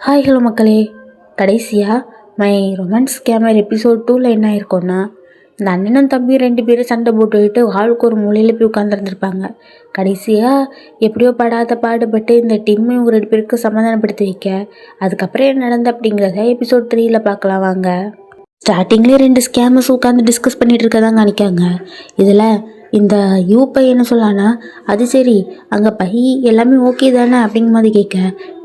Hi hello மக்களே. கடைசியாக my romance gamer episode 2ல் என்ன ஆயிருக்கோன்னா, இந்த அண்ணனும் தம்பி 2 பேரும் சண்டை போட்டுக்கிட்டு ஆளுக்கு ஒரு மூலையில் போய் உட்காந்துருந்துருப்பாங்க. கடைசியாக எப்படியோ படாத பாடுபட்டு இந்த டிம்மு இவங்க 2 பேருக்கு சமாதானப்படுத்தி வைக்க, அதுக்கப்புறம் என்ன நடந்து அப்படிங்கிறத எபிசோட் 3ல் பார்க்கலாம் வாங்க. ஸ்டார்டிங்லேயே 2 ஸ்கேமர்ஸ் உட்காந்து டிஸ்கஸ் பண்ணிகிட்டு இருக்கதான் காணிக்காங்க. இதில் இந்த யூ பை என்ன சொல்லான்னா, அது சரி அங்கே பை எல்லாமே ஓகே தானே அப்படிங்கிற மாதிரி கேட்க,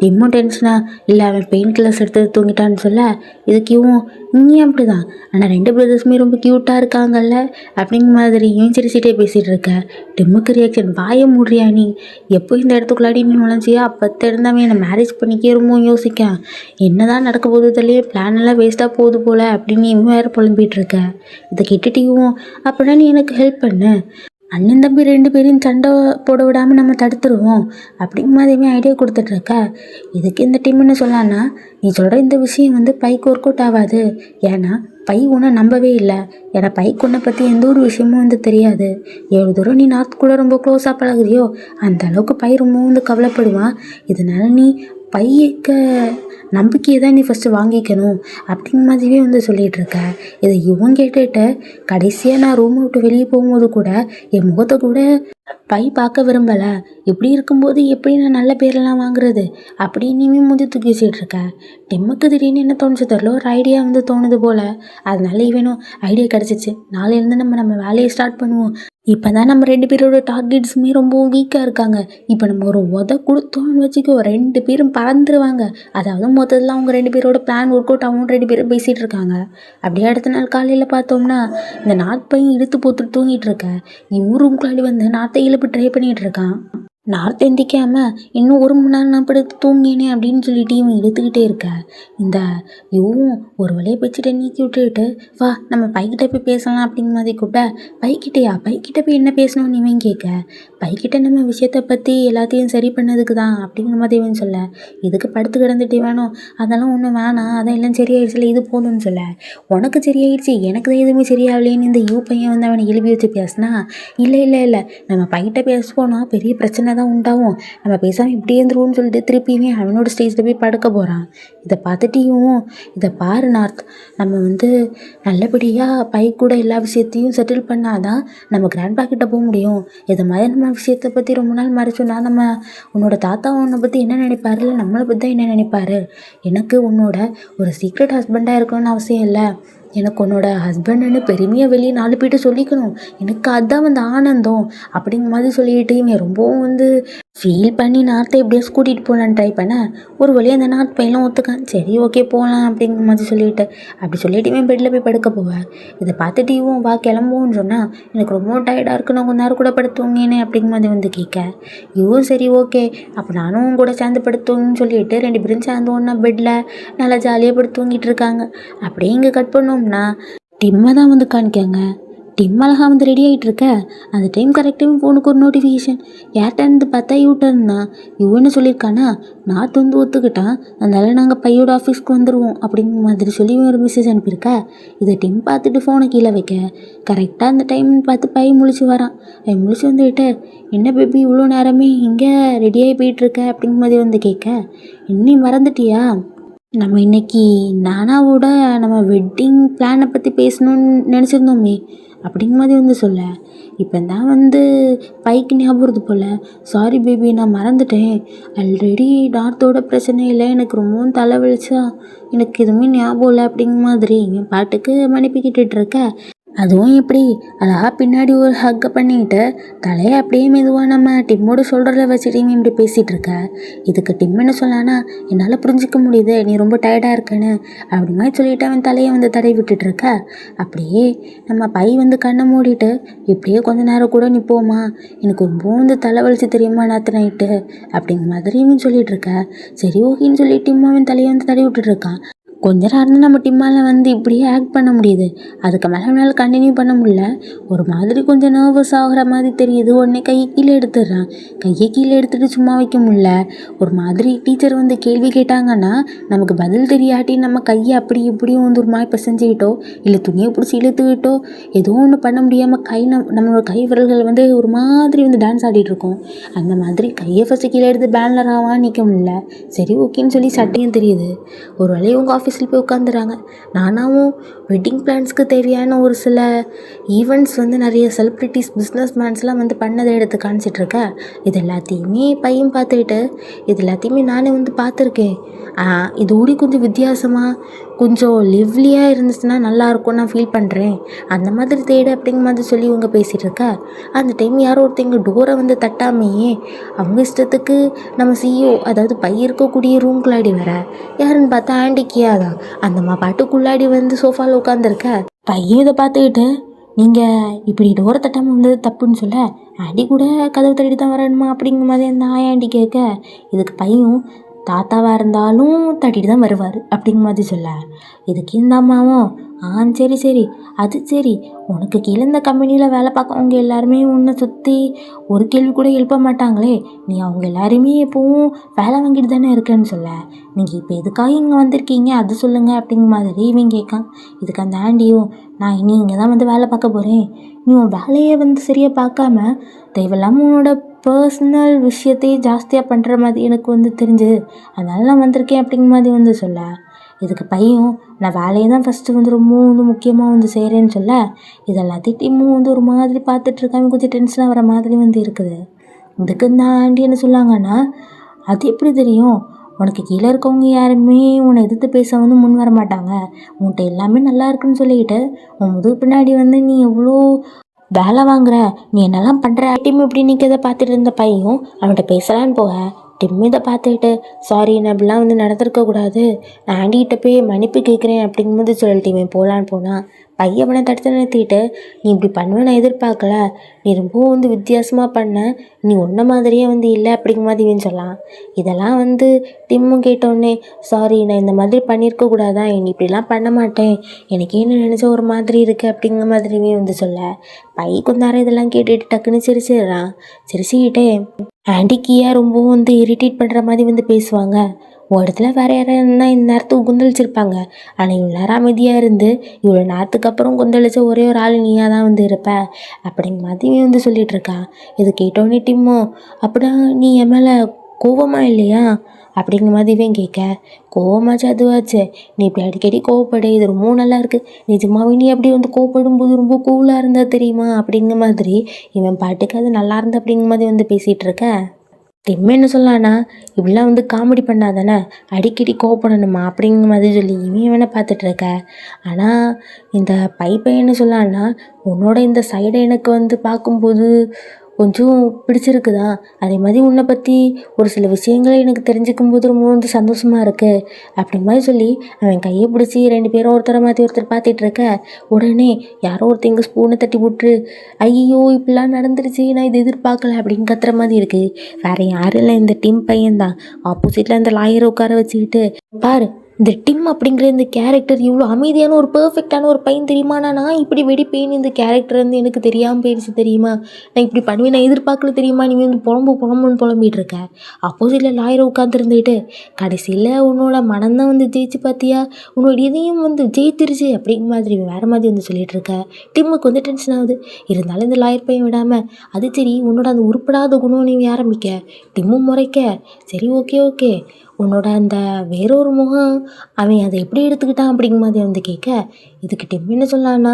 டிம்மும் டென்ஷனா இல்லை அவன் பெயின் கில்லர்ஸ் எடுத்து தூங்கிட்டான்னு சொல்ல, இதுக்கு இவன் இங்கேயும் அப்படி தான், ஆனால் 2 பிரதர்ஸுமே ரொம்ப க்யூட்டாக இருக்காங்கல்ல அப்படிங்கிற மாதிரி இவன் சிரிச்சிட்டே பேசிகிட்டு இருக்க. டிம்முக்கு ரியாக்ஷன், வாய மூடுறியா நீ, எப்போ இந்த இடத்துக்குள்ளாடி நீ நுழைஞ்சியா அப்போத்த இருந்தாவே என்னை மேரேஜ் பண்ணிக்க ரொம்ப யோசிக்க, என்ன தான் நடக்க போகுதுலையே பிளான் எல்லாம் வேஸ்ட்டாக போகுது போல் அப்படின்னு இவன் வேறு புலம்பிகிட்டு இருக்க. இதை கேட்டுட்டு இவன், அப்படின்னா நீ எனக்கு ஹெல்ப் பண்ணு, அண்ணன் தம்பி 2 பேரையும் சண்டை போட விடாமல் நம்ம தடுத்துருவோம் அப்படிங்கிற மாதிரி ஐடியா கொடுத்துட்ருக்க. இதுக்கு இந்த டீம் என்ன சொல்லான்னா, நீ சொல்கிற இந்த விஷயம் பைக்கு ஒர்க் அவுட் ஆகாது, ஏன்னா பை உன்னை நம்பவே இல்லை, ஏன்னா பைக்கு உன்னை பற்றி எந்த ஒரு விஷயமும் தெரியாது, எவ்வளோ தூரம் நீ நார்த் கூட ரொம்ப க்ளோஸாக பழகுறியோ அந்த அளவுக்கு பை ரொம்ப கவலைப்படுவான், இதனால நீ பையக்க நம்பிக்கையை தான் நீ ஃபஸ்ட்டு வாங்கிக்கணும் அப்படிங்கிற மாதிரியே சொல்லிகிட்ருக்க. இதை இவன் கேட்டுட்டு கடைசியாக நான் ரூமை விட்டு வெளியே போகும்போது கூட என் முகத்தை கூட பை பார்க்க விரும்பலை, இப்படி இருக்கும்போது எப்படி நான் நல்ல பேரெல்லாம் வாங்குறது அப்படின்னு நீ மூஞ்சி தூக்கி வச்சிட்ருக்க. டிம்முக்கு திடீர்னு என்ன தோணுச்சு தெரில, ஒரு ஐடியா தோணுது போல், அதனால இவனும் ஐடியா கிடச்சிச்சு, நாளையிலேருந்து நம்ம வேலையை ஸ்டார்ட் பண்ணுவோம், இப்போ தான் நம்ம 2 பேரோட டார்கெட்ஸுமே ரொம்ப வீக்காக இருக்காங்க, இப்போ நம்ம ஒரு கொடுத்தோம்னு வச்சுக்கோ 2 பேரும் பறந்துருவாங்க, அதாவது மொத்தத்தில் அவங்க 2 பேரோட பிளான் ஒர்க் அவுட் ஆகும் 2 பேரும் பேசிகிட்டு இருக்காங்க. அப்படியே அடுத்த நாள் காலையில் பார்த்தோம்னா இந்த நார்த் பையன் இழுத்து போட்டு தூங்கிட்டு இருக்க, இவன் ரூம்குள்ளாடி நார்த்தை இழுப்பு ட்ரை பண்ணிகிட்டு இருக்கான். நார்த் எந்திக்காமல் இன்னும் 1 மணி நேரம் நான் படுத்து தூங்கினே அப்படின்னு சொல்லிட்டு இவன் எடுத்துக்கிட்டே இருக்க. இந்த இவன் ஒரு வழியை வச்சுட்டு நீக்கி விட்டுக்கிட்டு, வா நம்ம பைக்கிட்ட போய் பேசலாம் அப்படிங்கிற மாதிரி கூப்பிட்ட, பைக்கிட்ட போய் என்ன பேசணும்னு இவன் கேட்க, பைக்கிட்ட நம்ம விஷயத்தை பற்றி எல்லாத்தையும் சரி பண்ணதுக்கு தான் அப்படிங்கிற மாதிரி இவன் சொல்ல, இதுக்கு படுத்து கிடந்துட்டு வேணும், அதெல்லாம் ஒன்றும் வேணாம், அதான் எல்லாம் சரியாயிடுச்சுல இது போதும்னு சொல்ல, உனக்கு சரியாயிடுச்சு எனக்கு தான் எதுவுமே சரியாகலேன்னு இந்த யூ பையன் அவனை எழுப்பி வச்சு பேசினா, இல்லை நம்ம பைக்கிட்ட பேச போனால் பெரிய பிரச்சனை தான் உண்டாகும், நம்ம பேசாமல் இப்படி இருந்துருவோம்னு சொல்லிட்டு திருப்பியுமே அவனோட ஸ்டேஜில் போய் படுக்க போகிறான். இதை பார்த்துட்டியும், இதை பாரு நார்த், நம்ம நல்லபடியாக பை கூட எல்லா விஷயத்தையும் செட்டில் பண்ணாதான் நம்ம கிராண்ட்பா கிட்ட போக முடியும், இதை மாதிரி நம்ம விஷயத்தை பற்றி ரொம்ப நாள் மறைச்சோன்னா நம்ம உன்னோட தாத்தா உன்னை பற்றி என்ன நினைப்பாரு, இல்லை நம்மளை பற்றி தான் என்ன நினைப்பாரு, எனக்கு உன்னோட ஒரு சீக்ரெட் ஹஸ்பண்டாக இருக்கணும்னு அவசியம் இல்லை, எனக்கு உன்னோட ஹஸ்பண்டுன்னு பெருமையாக வெளியே 4 பேர்கிட்ட சொல்லிக்கணும், எனக்கு அதுதான் ஆனந்தம் அப்படிங்கிற மாதிரி சொல்லிட்டு இவன் ரொம்பவும் ஃபீல் பண்ணி நார்த்தை எப்படியோ கூட்டிகிட்டு போகலான்னு ட்ரை பண்ணேன். ஒரு வழியாக அந்த நார்த் பையெல்லாம் ஒத்துக்கான், சரி ஓகே போகலாம் அப்படிங்கிற மாதிரி சொல்லிட்டு அப்படி சொல்லிட்டு இவன் பெட்டில் போய் படுக்க போவேன். இதை பார்த்துட்டு இவன் வா கிளம்புவோன்னு சொன்னால், எனக்கு ரொம்ப டயர்டாக இருக்கு, நான் கொஞ்ச நேரம் கூட படுத்துவங்கன்னு அப்படிங்கிற மாதிரி கேட்க, இவன் சரி ஓகே அப்போ நானும் கூட சேர்ந்து படுத்துவங்கன்னு சொல்லிட்டு 2 பேரும் சேர்ந்து ஒன்றா பெட்டில் நல்லா ஜாலியாக படுத்து தூங்கிட்டு இருக்காங்க. அப்படியே இங்கே கட் பண்ணோம்னா டிம்மை தான் காணிக்காங்க. டிம் அழகாக ரெடி ஆகிட்டு இருக்க, அந்த டைம் கரெக்டாக ஃபோனுக்கு ஒரு நோட்டிஃபிகேஷன், யார்கிட்ட பார்த்தா யூட்டர்னா இவன்னு சொல்லியிருக்கானா, நார்த் ஒத்துக்கிட்டான், அதனால நாங்கள் பையோட ஆஃபீஸ்க்கு வந்துடுவோம் அப்படிங்கிற மாதிரி சொல்லி ஒரு மெசேஜ் அனுப்பியிருக்க. இதை டிம் பார்த்துட்டு ஃபோனை கீழே வைக்க, கரெக்டாக அந்த டைம் பார்த்து பை முழிச்சு வரான். முழிச்சு வந்துக்கிட்டு, என்ன பேபி இவ்வளோ நேரமே இங்கே ரெடியாகி போயிட்டுருக்க அப்படிங்கிற மாதிரி கேட்க, இன்னும் மறந்துட்டியா, நம்ம இன்னைக்கு நானாவோட நம்ம வெட்டிங் பிளானை பற்றி பேசணும்னு நினச்சிருந்தோமே அப்படிங்கிற மாதிரி சொல்ல, இப்போ தான் பைக்கு ஞாபகம் வருது போல், சாரி பேபி நான் மறந்துட்டேன், ஆல்ரெடி நார்த்தோட பிரச்சனை இல்லை, எனக்கு ரொம்பவும் தலைவலிச்சா எனக்கு எதுவுமே ஞாபகம் இல்லை அப்படிங்கிற மாதிரி என் பாட்டுக்கு மன்னிப்பிக்கிட்டு இருக்க. அதுவும் எப்படி அழகா பின்னாடி ஒரு ஹக்கை பண்ணிட்டு தலையை அப்படியே மெதுவாக நம்ம டிம்மோட சொல்கிறத வச்சுட்டு இப்படி பேசிகிட்டு இருக்க. இதுக்கு டிம் என்ன சொல்லானா, என்னால் புரிஞ்சிக்க முடியுது நீ ரொம்ப டயர்டாக இருக்கேன்னு அப்படி மாதிரி சொல்லிவிட்டு அவன் தலையை தடவி விட்டுட்டு இருக்க. அப்படியே நம்ம பை கண்ணை மூடிட்டு, இப்படியே கொஞ்ச நேரம் கூட நிற்போமா, எனக்கு ரொம்ப தலைவலிச்சு தெரியுமா நேற்று நைட்டு அப்படிங்கிற மாதிரி சொல்லிட்டு இருக்க. சரி ஓகேன்னு சொல்லி டிம் அவன் தலையை தடவி விட்டுட்டு இருக்கான். கொஞ்ச நேரம் தான் நம்ம டிம்மால் வந்து இப்படியே ஆக்ட் பண்ண முடியுது. அதுக்கு மேலே அவனால் கண்டினியூ பண்ண முடியல. ஒரு மாதிரி கொஞ்சம் நர்வஸ் ஆகுற மாதிரி தெரியுது. உடனே கையை கீழே எடுத்துடுறான். கையை கீழே எடுத்துகிட்டு சும்மா வைக்க முடியல. ஒரு மாதிரி டீச்சர் வந்து கேள்வி கேட்டாங்கன்னா நமக்கு பதில் தெரியாட்டி நம்ம கையை அப்படி இப்படியும் வந்து ஒரு மாதிரி பிசைஞ்சிக்கிட்டோ இல்லை துணியை பிடிச்சி இழுத்துக்கிட்டோ ஏதோ ஒன்று பண்ண முடியாமல் நம்மளோட கை விரல்கள் வந்து ஒரு மாதிரி வந்து டான்ஸ் ஆடிட்டு இருக்கோம். அந்த மாதிரி கையை ஃபஸ்ட்டு கீழே எடுத்து பேனர் ஆகாமல் நிற்க முடியல. சரி ஓகேன்னு சொல்லி சட்டையும் தெரியுது. ஒரு வேலையை உங்கள் ஆஃபீஸில் போய் உட்காந்துறாங்க. நானாவும் வெட்டிங் பிளான்ஸ்க்கு தேவையான ஒரு சில ஈவெண்ட்ஸ் வந்து நிறைய செலிப்ரிட்டிஸ் பிஸ்னஸ் மேன்ஸ்லாம் வந்து பண்ணதை எடுத்து காமிச்சிட்ருக்கேன். இது எல்லாத்தையுமே பையன் பார்த்துக்கிட்டு இது எல்லாத்தையுமே நானே வந்து பார்த்துருக்கேன். இது ஓடி கொஞ்சம் வித்தியாசமாக கொஞ்சம் லிவ்லியாக இருந்துச்சுன்னா நல்லாயிருக்கும் நான் ஃபீல் பண்ணுறேன். அந்த மாதிரி தேடு அப்படிங்கிற மாதிரி சொல்லி இவங்க பேசிகிட்டு இருக்கா. அந்த டைம் யாரோ ஒருத்தங்க டோரை வந்து தட்டாமையே அவங்க இஷ்டத்துக்கு நம்ம சிஇஓ அதாவது பையன் இருக்கக்கூடிய ரூம்குள்ளாடி வர யாருன்னு பார்த்தா ஆண்டிக்கியா தான். அந்தம்மா பாட்டுக்குள்ளாடி வந்து சோஃபாவில் உட்காந்துருக்க. பையன் இதை பார்த்துக்கிட்டு நீங்கள் இப்படி டோரை தட்டாமல் வந்தது தப்புன்னு சொல்ல ஆண்டி கூட கதவு தட்டி தான் வரணுமா அப்படிங்கிற மாதிரி அந்த ஆண்டி கேட்க இதுக்கு பையன் தாத்தாவாக இருந்தாலும் தட்டிட்டு தான் வருவார் அப்படிங்கிற மாதிரி சொல்ல இதுக்கு இந்த அம்மாவும் சரி சரி அது சரி உனக்கு கீழே இந்த கம்பெனியில் வேலை பார்க்கவங்க எல்லாருமே உன்னை சுற்றி ஒரு கேள்வி கூட எழுப்ப மாட்டாங்களே, நீ அவங்க எல்லாருமே எப்போவும் வேலை வாங்கிட்டு தானே இருக்கேன்னு சொல்ல நீங்கள் இப்போ எதுக்காக இங்கே வந்திருக்கீங்க அது சொல்லுங்கள் அப்படிங்கிற மாதிரி இவன் கேட்கான். இதுக்கு அந்த ஆண்டியும் நான் இனி இங்கே தான் வந்து வேலை பார்க்க போகிறேன், நீ உன் வேலையை வந்து சரியாக பார்க்காம தேவையில்லாமல் உன்னோட பர்சனல் விஷயத்தையே ஜாஸ்தியாக பண்ணுற மாதிரி எனக்கு வந்து தெரிஞ்சு அதனால நான் வந்திருக்கேன் அப்படிங்கிற மாதிரி வந்து சொல்ல இதுக்கு பையன் நான் வேலையை தான் ஃபஸ்ட்டு வந்து ரொம்ப வந்து முக்கியமாக வந்து செய்கிறேன்னு சொல்ல இதெல்லாம் திட்டிமும் வந்து ஒரு மாதிரி பார்த்துட்ருக்காங்க. கொஞ்சம் டென்ஷனாக வர மாதிரி வந்து இருக்குது. இதுக்கு இந்த ஆண்டி என்ன சொல்லாங்கன்னா அது எப்படி தெரியும், உனக்கு கீழே இருக்கவங்க யாருமே உன்னை எதிர்த்து பேச வந்து முன் வர மாட்டாங்க, உன்கிட்ட எல்லாமே நல்லா இருக்குன்னு சொல்லிக்கிட்டு உன் முதுகு பின்னாடி வந்து நீ எவ்வளோ வேலை வாங்குற, நீ என்னெல்லாம் பண்ணுற டீம் இப்படி நிற்கிறத பார்த்துட்டு இருந்த பையன் அவன்கிட்ட பேசலான்னு போக டிம் இதை பார்த்துக்கிட்டு சாரி நான் அப்படிலாம் வந்து நடந்திருக்கக்கூடாது, நான் ஆண்டிகிட்ட போய் மன்னிப்பு கேட்குறேன் அப்படிங்கும்போது சொல்லிட்டு இவன் போகலான்னு போனான். பையன் அவனை தடுத்து நிறுத்திட்டு நீ இப்படி பண்ணுவேன் நான் எதிர்பார்க்கல, நீ ரொம்பவும் வந்து வித்தியாசமாக பண்ண, நீ ஒன்றை மாதிரியே வந்து இல்லை அப்படிங்கிற மாதிரி இவன் சொல்லலாம். இதெல்லாம் வந்து டிம்மும் கேட்டோடனே சாரி நான் இந்த மாதிரி பண்ணியிருக்கக்கூடாதான், நீ இப்படிலாம் பண்ண மாட்டேன், எனக்கு என்ன நினச்ச ஒரு மாதிரி இருக்குது அப்படிங்கிற மாதிரியுமே வந்து சொல்ல கொஞ்ச நேரம் இதெல்லாம் கேட்டுட்டு டக்குன்னு சிரிச்சிடுறான். சிரிச்சுக்கிட்டே ஆண்டிக்கியா ரொம்பவும் வந்து இரிட்டேட் பண்ணுற மாதிரி வந்து பேசுவாங்க. ஒரு இடத்துல வேறு யாராருன்னா இந்த நேரத்துக்கு கொந்தளிச்சிருப்பாங்க. ஆனால் இவ்வளோ நேரம் அமைதியாக இருந்து இவ்வளோ நேரத்துக்கு அப்புறம் கொந்தளிச்ச ஒரே ஒரு ஆள் நீயாக தான் வந்து இருப்ப அப்படிங்கிற மாதிரி வந்து சொல்லிகிட்டு இருக்கா. இது கேட்டோன்னே டிம்மோ அப்படின்னா நீ என் மேலே கோவமாக இல்லையா அப்படிங்கிற மாதிரி கேட்க கோவமாச்சு அதுவாச்சு, நீ இப்படி அடிக்கடி கோவப்படு, இது ரொம்ப நல்லா இருக்குது, நிஜமாவே நீ அப்படி வந்து கோவப்படும் போது ரொம்ப கூலாக இருந்தா தெரியுமா அப்படிங்கிற மாதிரி இவன் பாட்டுக்கு அது நல்லா இருந்தா அப்படிங்கிற மாதிரி வந்து பேசிகிட்டு இருக்க. டிம் என்ன சொல்லான்னா இப்படிலாம் வந்து காமெடி பண்ணாதானே, அடிக்கடி கோவப்படணுமா அப்படிங்கிற மாதிரி சொல்லி இவன் வேணா பார்த்துட்ருக்க. ஆனால் இந்த பையன் என்ன சொல்லான்னா உன்னோட இந்த சைடை எனக்கு வந்து பார்க்கும்போது கொஞ்சம் பிடிச்சிருக்குதா, அதே மாதிரி உன்னை பற்றி ஒரு சில விஷயங்களை எனக்கு தெரிஞ்சுக்கும் போது ரொம்ப வந்து சந்தோஷமாக இருக்குது அப்படி மாதிரி சொல்லி அவன் கையை பிடிச்சி 2 பேரும் ஒருத்தரை மாற்றி ஒருத்தர் பார்த்துட்டு இருக்க. உடனே யாரோ ஒருத்தங்க ஸ்பூனை தட்டி விட்டுரு, ஐயோ இப்படிலாம் நடந்துருச்சு நான் இது எதிர்பார்க்கல அப்படின்னு கத்துற மாதிரி இருக்குது. வேறு யாரும் இல்லை இந்த டீம் பையன்தான். ஆப்போசிட்டில் அந்த லாயரை உட்கார வச்சுக்கிட்டு பாரு இந்த டிம் அப்படிங்கிற இந்த கேரக்டர் இவ்வளோ அமைதியான ஒரு பர்ஃபெக்டான ஒரு பையன் தெரியுமா, நான் இப்படி வெடிப்பேன்னு இந்த கேரக்டர் வந்து எனக்கு தெரியாமல் போயிடுச்சு தெரியுமா, நான் இப்படி பண்ணுவேன் நான் எதிர்பார்க்கல தெரியுமா, நீ வந்து புலம்புன்னு புலம்பிகிட்டு இருக்க. அப்போசிட்டில் லாயரை உட்காந்துருந்துக்கிட்டு கடைசியில் உன்னோட மனம்தான் வந்து ஜெயிச்சு பார்த்தியா, உன்னோட இதையும் வந்து ஜெயித்திருச்சு அப்படிங்கிற மாதிரி வேறு மாதிரி வந்து சொல்லிகிட்டு இருக்க. டிம்முக்கு வந்து டென்ஷன் ஆகுது. இருந்தாலும் இந்த லாயர் பையன் விடாமல் அது சரி உன்னோட அந்த உருப்படாத குணம் நீ ஆரம்பிக்க, டிம்மும் முறைக்க சரி ஓகே ஓகே உன்னோட அந்த வேறொரு முகம் அவன் அதை எப்படி எடுத்துக்கிட்டான் அப்படிங்கிற மாதிரி வந்து கேட்க இதுக்கு டிம் என்ன சொல்லான்னா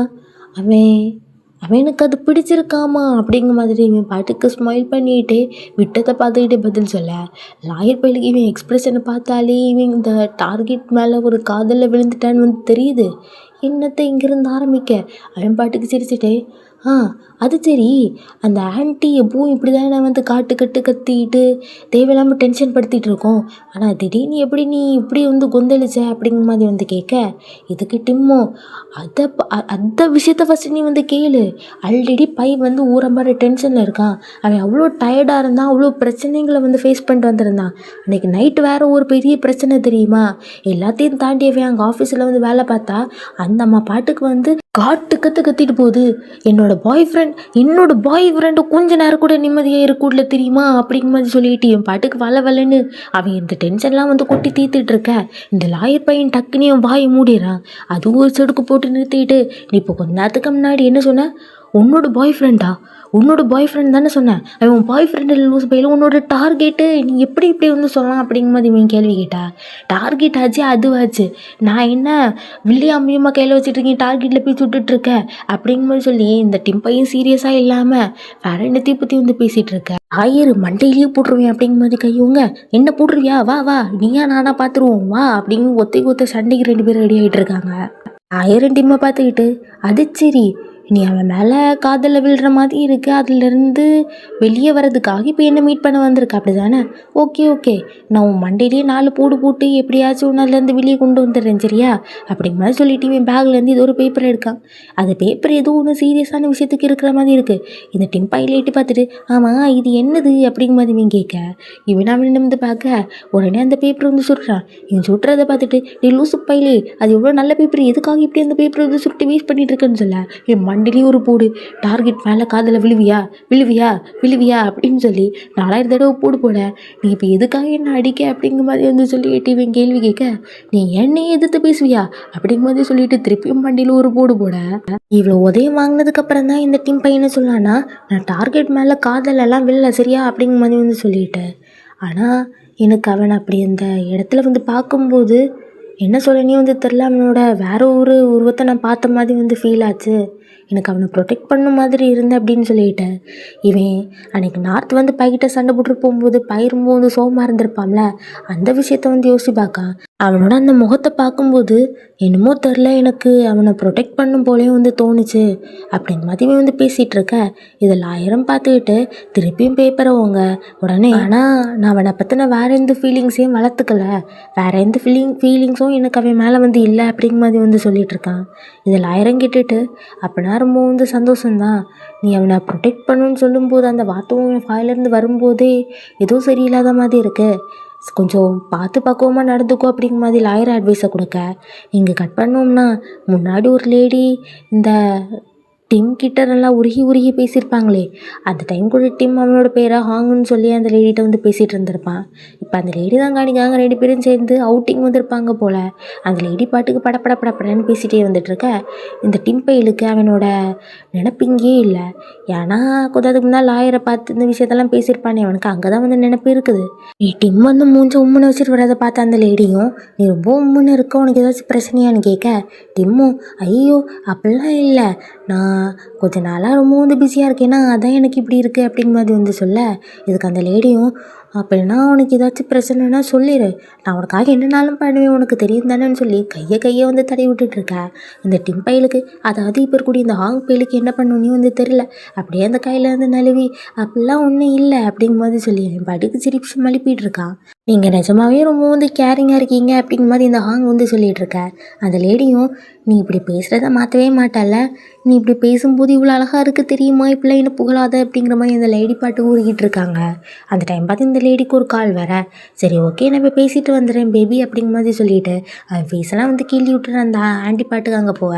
அவனுக்கு அது பிடிச்சிருக்காமா அப்படிங்கிற மாதிரி இவன் பாட்டுக்கு ஸ்மைல் பண்ணிட்டு விட்டதை பார்த்துக்கிட்டே பதில் சொல்ல லாயர் பையலுக்கு இவன் எக்ஸ்பிரஷனை பார்த்தாலே இவன் இந்த டார்கெட் மேலே ஒரு காதலில் விழுந்துட்டான்னு வந்து தெரியுது. என்னத்தை இங்கேருந்து ஆரம்பிக்க அவன் பாட்டுக்கு சிரிச்சிட்டே ஆ அது சரி, அந்த ஆன்ட்டி எப்பவும் இப்படி தானே வந்து காட்டு கட்டு கத்திட்டு தேவையில்லாமல் டென்ஷன் படுத்திட்டு இருக்கோம். ஆனால் திடீர்னு எப்படி நீ இப்படி வந்து கொந்தளிச்ச அப்படிங்கிற மாதிரி வந்து கேட்க, இதுக்கு டிம்மோ அதை அந்த விஷயத்த ஃபஸ்ட்டு நீ வந்து கேளு. ஆல்ரெடி வந்து ஊற மாதிரி டென்ஷனில் இருக்கான். அவன் அவ்வளோ டயர்டாக இருந்தான், அவ்வளோ பிரச்சனைகளை வந்து ஃபேஸ் பண்ணிட்டு வந்திருந்தான். அன்றைக்கி நைட்டு வேறு ஒரு பெரிய பிரச்சனை தெரியுமா? எல்லாத்தையும் தாண்டி அவன் அங்கே ஆஃபீஸில் வந்து வேலை பார்த்தா அந்த அம்மா பாட்டுக்கு வந்து காட்டு கத்திட்டு போகுது. என்னோட பாய் ஃப்ரெண்டு கொஞ்ச நேரம் கூட நிம்மதியாக இருக்கக்கூடல தெரியுமா அப்படிங்கிற மாதிரி சொல்லிட்டு என் பாட்டுக்கு வளன்னு அவன் இந்த டென்ஷன்லாம் வந்து கொட்டி தீர்த்துட்டு இருக்க, இந்த லாயர் பையன் டக்குன்னு என் வாயை மூடிடுறான். அதுவும் ஒரு செடுக்கு போட்டு நிறுத்திட்டு, நீ இப்போ கொஞ்ச நேரத்துக்கு முன்னாடி என்ன சொன்ன? உன்னோட பாய் ஃப்ரெண்ட் தானே சொன்னேன். அவன் உன் பாய் ஃப்ரெண்டு லூஸ் பையில உன்னோட டார்கெட்டு நீ எப்படி இப்படி வந்து சொல்லலாம் அப்படிங்கிற மாதிரி இவன் கேள்வி கேட்டா. டார்கெட் ஆச்சு அதுவாச்சு, நான் என்ன வில்லியம்மா கையில் வச்சுட்டு இருக்கேன் டார்கெட்டில் போய் சுட்டுட்ருக்க அப்படிங்கிற மாதிரி சொல்லி இந்த டிம்பையும் சீரியஸாக இல்லாமல் வேற என்னத்தையும் பற்றி வந்து பேசிகிட்டு இருக்க. ஆயிரு மண்டையிலேயே போட்டுருவேன் அப்படிங்கிற மாதிரி கையுங்க. என்ன போட்டுருவியா? வா வா நீயா நானா பார்த்துருவோம் வா அப்படின்னு ஒத்த சண்டைக்கு 2 பேரும் ரெடி ஆகிட்டு இருக்காங்க. ஆயிரம் டிம்மை பார்த்துக்கிட்டு, அது சரி நீ அவன் மேலே காதலில் விழுற மாதிரி இருக்கு, அதுலேருந்து வெளியே வர்றதுக்காக இப்போ என்ன மீட் பண்ண வந்திருக்க அப்படி தானே? ஓகே நான் உன் மண்டையிலேயே 4 போட்டு எப்படியாச்சும் ஒன்று அதுலேருந்து வெளியே கொண்டு வந்துடுறேன் சரியா அப்படிங்கிற மாதிரி சொல்லிட்டு இவன் பேக்லேருந்து ஏதோ ஒரு பேப்பர் எடுக்கான். அது பேப்பர் ஏதோ ஒன்று சீரியஸான விஷயத்துக்கு இருக்கிற மாதிரி இருக்குது. இந்த டிம்பையில் எட்டி பார்த்துட்டு, ஆமாம் இது என்னது அப்படிங்கிற மாதிரி இவன் கேட்க, இவன் அவன் வந்து பார்க்க உடனே அந்த பேப்பர் வந்து சுட்டுறான். இவன் சுட்டுறதை பார்த்துட்டு, நீ லூசு பையிலே அது எவ்வளோ நல்ல பேப்பர், எதுக்காக இப்படி அந்த பேப்பர் வந்து சுட்டு வேஸ்ட் பண்ணிட்டு இருக்கேன்னு சொல்ல, என் மண்டிலேயும் ஒரு போடு, டார்கெட் மேலே காதில் விழுவியா அப்படின்னு சொல்லி 4000 தடவை போட நீ இப்போ எதுக்காக என்ன அடிக்க அப்படிங்கிற மாதிரி வந்து சொல்லிட்டு இவன் கேள்வி கேட்க, நீ என்னையே எதிர்த்து பேசுவியா அப்படிங்கிற மாதிரி சொல்லிட்டு திருப்பியும் மண்டியில் ஒரு போட இவ்வளோ உதயம் வாங்கினதுக்கு அப்புறம் தான் இந்த டீம் பையனை சொல்லானா, நான் டார்கெட் மேலே காதலெல்லாம் விழல சரியா அப்படிங்கிற மாதிரி வந்து சொல்லிட்டேன். ஆனால் எனக்கு அவன் அப்படி அந்த இடத்துல வந்து பார்க்கும்போது என்ன சொல்லனே வந்து தெரில, அவனோட வேற ஒரு உருவத்தை நான் பார்த்த மாதிரி வந்து ஃபீல் ஆச்சு. எனக்கு அவனை ப்ரொடெக்ட் பண்ண மாதிரி இருந்தேன் அப்படின்னு சொல்லிட்டேன். இவன் அன்றைக்கி நார்த் வந்து பைக்கிட்ட சண்டை போட்டு போகும்போது பயிரும்போது சோகமாக இருந்திருப்பான்ல, அந்த விஷயத்த வந்து யோசிச்சு பார்க்கான். அவனோட அந்த முகத்தை பார்க்கும்போது என்னமோ தெரில, எனக்கு அவனை ப்ரொடெக்ட் பண்ணும் போலேயும் வந்து தோணுச்சு அப்படிங்கிற மாதிரி வந்து பேசிகிட்டு இருக்க. இதில் 1000 பார்த்துக்கிட்டு திருப்பியும் பேப்பரை வாங்க உடனே, ஆனால் நான் அவனை பற்றின வேறு எந்த ஃபீலிங்ஸையும் வளர்த்துக்கல, வேறு எந்த ஃபீலிங்ஸும் எனக்கு அவன் மேலே வந்து இல்லை அப்படிங்கிற மாதிரி வந்து சொல்லிகிட்டு இருக்கான். இதில் 1000 கேட்டுட்டு, அப்படின்னா ரொம்ப வந்து சந்தோஷம்தான், நீ அவனை ப்ரொடெக்ட் பண்ணுன்னு சொல்லும்போது அந்த வார்த்தையும் என் வாயிலேருந்து வரும்போதே ஏதோ சரியில்லாத மாதிரி இருக்குது, கொஞ்சம் பார்த்து பக்குவமாக நடந்துக்கோ அப்படிங்கிற மாதிரி லாயர் அட்வைஸை கொடுக்க. இங்கே கட் பண்ணோம்னா முன்னாடி ஒரு லேடி இந்த டிம் கிட்ட நல்லா உருகி பேசியிருப்பாங்களே, அந்த டைம் கூட டிம் அவனோட பேரை ஹாங்குன்னு சொல்லி அந்த லேடிகிட்ட வந்து பேசிகிட்டு இருந்திருப்பான். இப்போ அந்த லேடி தான் காணிக்காங்க 2 பேரும் சேர்ந்து அவுட்டிங் வந்திருப்பாங்க போல். அந்த லேடி பாட்டுக்கு படப்படன்னு பேசிகிட்டே வந்துட்டுருக்க. இந்த டிம் பையலுக்கு அவனோட நினப்பிங்கே இல்லை. ஏன்னா கொஞ்சம் அதுக்கு முன்னால் லாயரை பார்த்து இந்த விஷயத்தெல்லாம் பேசியிருப்பானே, அவனுக்கு அங்கே தான் வந்து நினப்பு இருக்குது. நீ டிம் வந்து மூஞ்ச உம்முன்னு வச்சுட்டு வரதை பார்த்த அந்த லேடியும், நீ ரொம்ப உம்முன்னு இருக்க, உனக்கு ஏதாச்சும் பிரச்சனையான்னு கேட்க, டிம்மும் ஐயோ அப்படிலாம் இல்லை, நான் கொஞ்ச நாளாக ரொம்ப வந்து பிஸியாக இருக்கேன்னா அதான் எனக்கு இப்படி இருக்குது அப்படிங்கிற மாதிரி வந்து சொல்ல. இதுக்கு அந்த லேடியும், அப்படின்னா உனக்கு ஏதாச்சும் பிரச்சனைனா சொல்லிடு, நான் உனக்காக என்னனாலும் பண்ணுவேன், உனக்கு தெரியும் தானேன்னு சொல்லி கையை வந்து தடவி விட்டுட்ருக்க. இந்த டிம் பையலுக்கு, அதாவது இப்போ இருக்கக்கூடிய இந்த ஹாங் பையலுக்கு என்ன பண்ணணும்னு வந்து தெரில. அப்படியே அந்த கையில் வந்து நழுவி அப்படிலாம் ஒன்றும் இல்லை அப்படிங்கிற மாதிரி சொல்லி என் பாட்டுக்கு சிரிப்பு மழுப்பிட்டு இருக்கான். நீங்கள் நிஜமாவே ரொம்ப வந்து கேரிங்காக இருக்கீங்க அப்படிங்கிற மாதிரி இந்த ஹாங் வந்து சொல்லிகிட்டு இருக்க. அந்த லேடியும், நீ இப்படி பேசுகிறத மாற்றவே மாட்டல, நீ இப்படி பேசும்போது இவ்வளோ அழகாக இருக்குது தெரியுமா, இப்படிலாம் என்ன புகழாத அப்படிங்கிற மாதிரி அந்த லேடி பாட்டு ஊறிக்கிட்டு இருக்காங்க. அந்த டைம் பார்த்து இந்த லேடிக்கு ஒரு கால் வர, சரி ஓகே நான் இப்போ பேசிட்டு வந்துடுறேன் பேபி அப்படிங்கிற மாதிரி சொல்லிட்டு அவன் ஃபேஸெல்லாம் வந்து கிள்ளி விட்டுற அந்த ஆண்டி பாட்டுக்கு அங்கே போக.